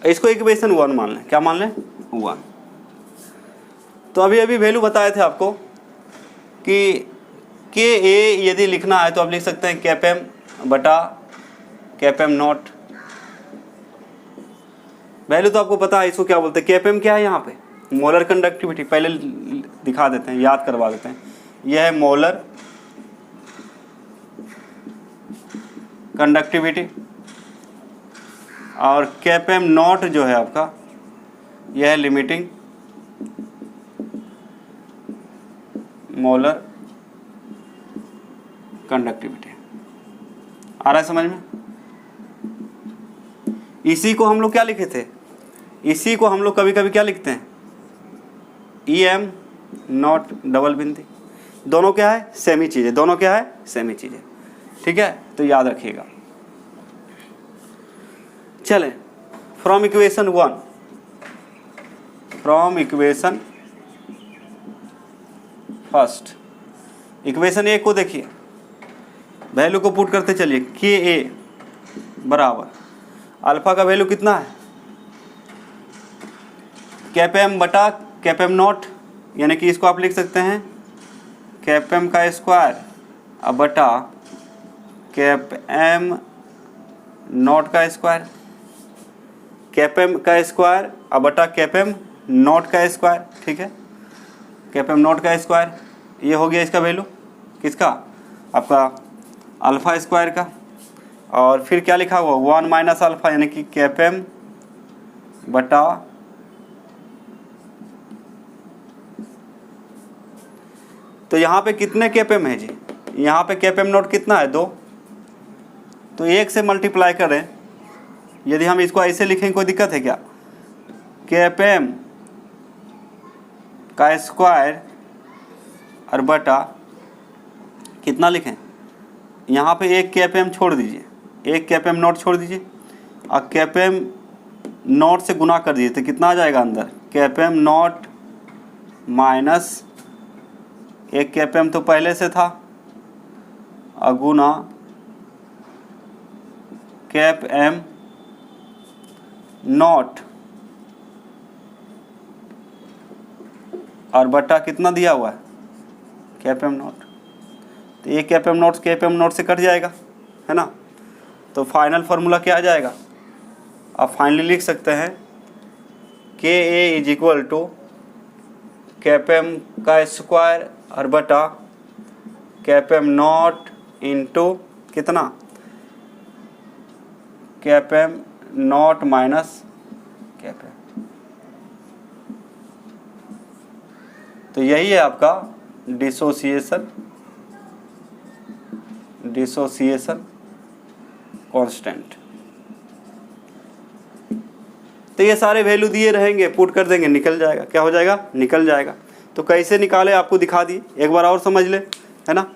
इसको इक्वेशन 1 मान लें। क्या मान लें? 1। तो अभी वैल्यू बताए थे आपको कि के ए यदि लिखना है तो आप लिख सकते हैं कैप एम बटा कैप एम नॉट। वैल्यू तो आपको पता है इसको क्या बोलते हैं। कैप एम क्या है यहाँ पे? Molar conductivity. पहले दिखा देते हैं, याद करवा देते हैं। यह है मोलर कंडक्टिविटी और कैप एम नॉट जो है आपका यह है लिमिटिंग मोलर कंडक्टिविटी। आ रहा है समझ में? इसी को हम लोग क्या लिखे थे? इसी को हम लोग कभी कभी क्या लिखते हैं? ई एम नॉट डबल बिंदी। दोनों क्या है? सेमी चीज़ें। दोनों क्या है? सेमी चीज़ें। ठीक है, तो याद रखिएगा। चलें, from equation 1, from equation first, equation 1 को देखिए, वैल्यू को पुट करते चलिए। के ए बराबर अल्फा का वैल्यू कितना है? कैप एम बटा कैप एम नॉट, यानी कि इसको आप लिख सकते हैं कैप एम का स्क्वायर अब बटा कैप एम नॉट का स्क्वायर। कैप एम का स्क्वायर अब बटा कैप एम नॉट का स्क्वायर। ठीक है, कैप एम नॉट का स्क्वायर, ये हो गया इसका वैल्यू किसका? आपका अल्फा स्क्वायर का। और फिर क्या लिखा हुआ? 1 माइनस अल्फा, यानी कि कैप एम बटा तो यहाँ पे कितने कैप एम है जी? यहाँ पे कैप एम नॉट कितना है? 2। तो 1 से मल्टीप्लाई करें। यदि हम इसको ऐसे लिखें कोई दिक्कत है क्या? कैप एम का स्क्वायर और बटा कितना लिखें? यहाँ पे 1 कैप एम छोड़ दीजिए, 1 कैप एम नॉट छोड़ दीजिए और कैप एम नॉट से गुना कर दीजिए तो कितना आ जाएगा अंदर? Cap M not minus 1 cap M तो पहले से था और गुना कैप एम नॉट और बटा कितना दिया हुआ है? Cap M not. तो ये कैप एम नॉट से कट जाएगा, है ना? तो फाइनल फार्मूला क्या आ जाएगा? आप फाइनली लिख सकते हैं K a is equal to cap M का स्क्वायर और बटा कैप एम नॉट इंटू कितना? Cap M not minus cap M. तो यही है आपका डिसोसिएशन कांस्टेंट। तो ये सारे वैल्यू दिए रहेंगे, पुट कर देंगे, निकल जाएगा। क्या हो जाएगा? निकल जाएगा। तो कैसे निकाले आपको दिखा दिए, एक बार और समझ ले, है ना?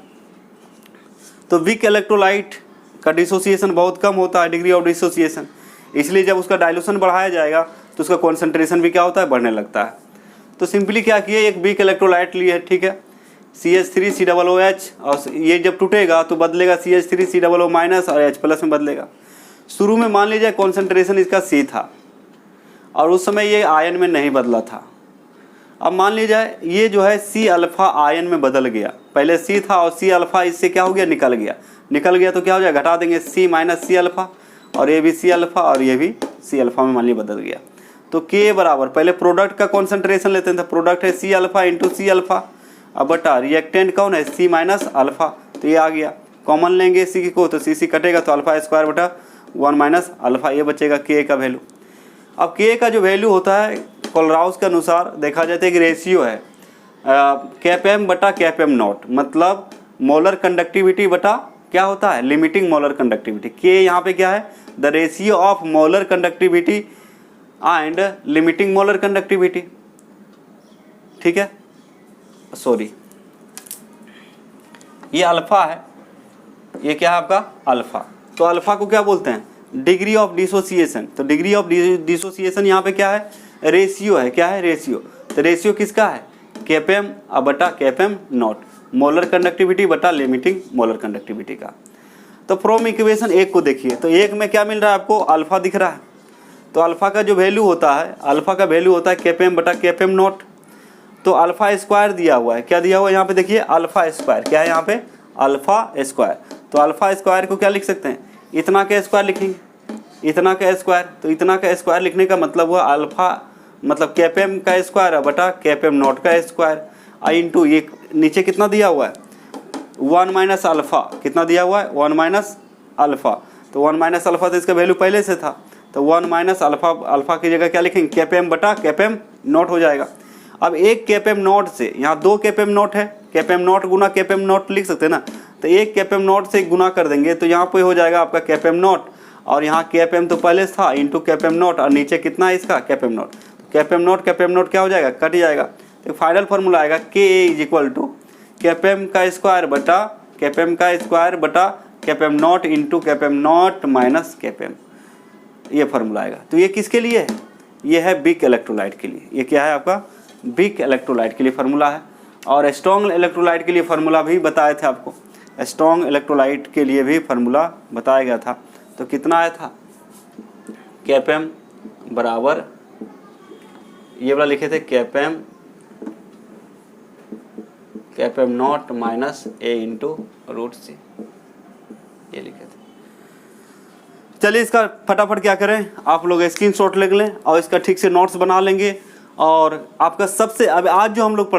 तो वीक इलेक्ट्रोलाइट का डिसोसिएशन बहुत कम होता है, डिग्री ऑफ डिसोसिएशन, इसलिए जब उसका डाइल्यूशन बढ़ाया जाएगा तो उसका कॉन्सेंट्रेशन भी क्या होता है? बढ़ने लगता है। तो सिंपली क्या किए, एक वीक इलेक्ट्रोलाइट लिए, ठीक है, CH3COOH, और ये जब टूटेगा तो बदलेगा CH3COO माइनस और H प्लस में बदलेगा। शुरू में मान लीजिए कॉन्सेंट्रेशन इसका C था और उस समय ये आयन में नहीं बदला था। अब मान लीजिए ये जो है C अल्फा आयन में बदल गया, पहले C था और C अल्फा इससे क्या हो गया? निकल गया तो क्या हो जाएगा? घटा देंगे C माइनस C अल्फा, और ये भी C अल्फा और ये भी C अल्फा में मान लीजिए बदल गया। तो K बराबर, पहले प्रोडक्ट का कॉन्सेंट्रेशन लेते हैं, तो प्रोडक्ट है C alpha into C alpha अब बटा रिएक्टेंट कौन है? C minus alpha. तो ये आ गया, कॉमन लेंगे C को तो C कटेगा तो अल्फा स्क्वायर बटा 1 माइनस अल्फा, ये बचेगा K का वैल्यू। अब K का जो वैल्यू होता है कोलराउस के अनुसार देखा जाता है कि रेशियो है कैप एम बटा कैप एम नॉट, मतलब मोलर कंडक्टिविटी बटा क्या होता है? Limiting molar conductivity. K यहाँ पे क्या है? The ratio of molar conductivity and limiting molar conductivity. ठीक है, सॉरी, ये अल्फा है, ये क्या है आपका? अल्फा। तो अल्फा को क्या बोलते हैं? Degree of dissociation. तो डिग्री ऑफ डिसोसिएशन यहाँ पे क्या है? रेशियो है। क्या है? रेशियो। तो रेशियो किसका है? कैप एम बटा cap M not, molar conductivity बटा लिमिटिंग मोलर कंडक्टिविटी का। तो फ्रॉम इक्वेशन 1 को देखिए, तो 1 में क्या मिल रहा है आपको, अल्फा दिख रहा है। तो अल्फा का जो वैल्यू होता है, अल्फा का वैल्यू होता है KPM बटा KPM नॉट। तो अल्फा स्क्वायर दिया हुआ है, क्या दिया हुआ है यहाँ पे देखिए, अल्फा स्क्वायर, क्या है यहाँ पे, अल्फा स्क्वायर। तो अल्फा स्क्वायर को क्या लिख सकते हैं, इतना का स्क्वायर लिखेंगे, इतना का स्क्वायर। तो इतना का स्क्वायर लिखने का मतलब हुआ अल्फा मतलब KPM का स्क्वायर बटा KPM नॉट का स्क्वायर, आई इंटू ये नीचे कितना दिया हुआ है, 1 माइनस अल्फा, कितना दिया हुआ है, 1 माइनस अल्फा। तो 1 माइनस अल्फा तो इसका वैल्यू पहले से था, तो 1 माइनस अल्फा, अल्फा की जगह क्या लिखेंगे, KPM बटा KPM नॉट हो जाएगा। अब एक KPM नॉट से, यहाँ 2 KPM नॉट है, KPM not Guna KPM not लिख सकते हैं ना, तो एक KPM नॉट से गुना कर देंगे तो यहाँ पे हो जाएगा आपका KPM नॉट, और यहाँ KPM तो पहले था इंटू KPM नॉट, और नीचे कितना है इसका KPM नॉट। KPM नॉट क्या हो जाएगा, कट जाएगा। तो फाइनल फार्मूला आएगा Ka is equal to KPM का स्क्वायर बटा KPM not into KPM not minus KPM, ये फार्मूला आएगा। तो ये किसके लिए है, ये है वीक इलेक्ट्रोलाइट के लिए। ये क्या है आपका, वीक इलेक्ट्रोलाइट के लिए फार्मूला है। और स्ट्रॉन्ग इलेक्ट्रोलाइट के लिए फार्मूला भी बताए थे आपको, स्ट्रॉन्ग इलेक्ट्रोलाइट के लिए भी फार्मूला बताया गया था। तो कितना आया था, KPM बराबर, ये वाला लिखे थे KPM not minus A into root C, ये लिखे थे। चलिए इसका फटाफट क्या करें, आप लोग स्क्रीनशॉट ले लें और इसका ठीक से नोट्स बना लेंगे। और आपका सबसे, अब आज जो हम लोग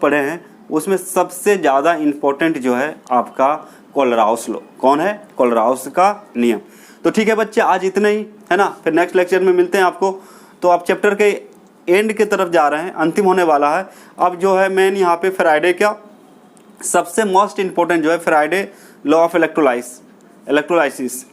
पढ़े हैं उसमें सबसे ज़्यादा इम्पोर्टेंट जो है आपका कोलराउस लॉ, कौन है, कोलराउस का नियम। तो ठीक है बच्चे, आज इतना ही है ना, फिर नेक्स्ट लेक्चर में मिलते हैं आपको। तो आप चैप्टर के एंड की तरफ जा रहे हैं, अंतिम होने वाला है। अब जो है मेन यहाँ पे फ्राइडे का सबसे मोस्ट इम्पोर्टेंट जो है फ्राइडे लॉ ऑफ इलेक्ट्रोलाइसिस।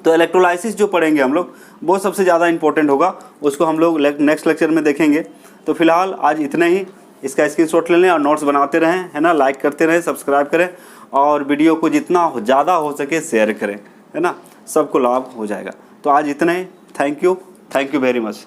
तो इलेक्ट्रोलाइसिस जो पढ़ेंगे हम लोग वो सबसे ज़्यादा इंपॉर्टेंट होगा, उसको हम लोग नेक्स्ट लेक्चर में देखेंगे। तो फिलहाल आज इतना ही, इसका स्क्रीनशॉट ले लें और नोट्स बनाते रहें, है ना, लाइक करते रहें, सब्सक्राइब करें और वीडियो को जितना ज़्यादा हो सके शेयर करें, है ना, सबको लाभ हो जाएगा। तो आज इतना ही, थैंक यू वेरी मच।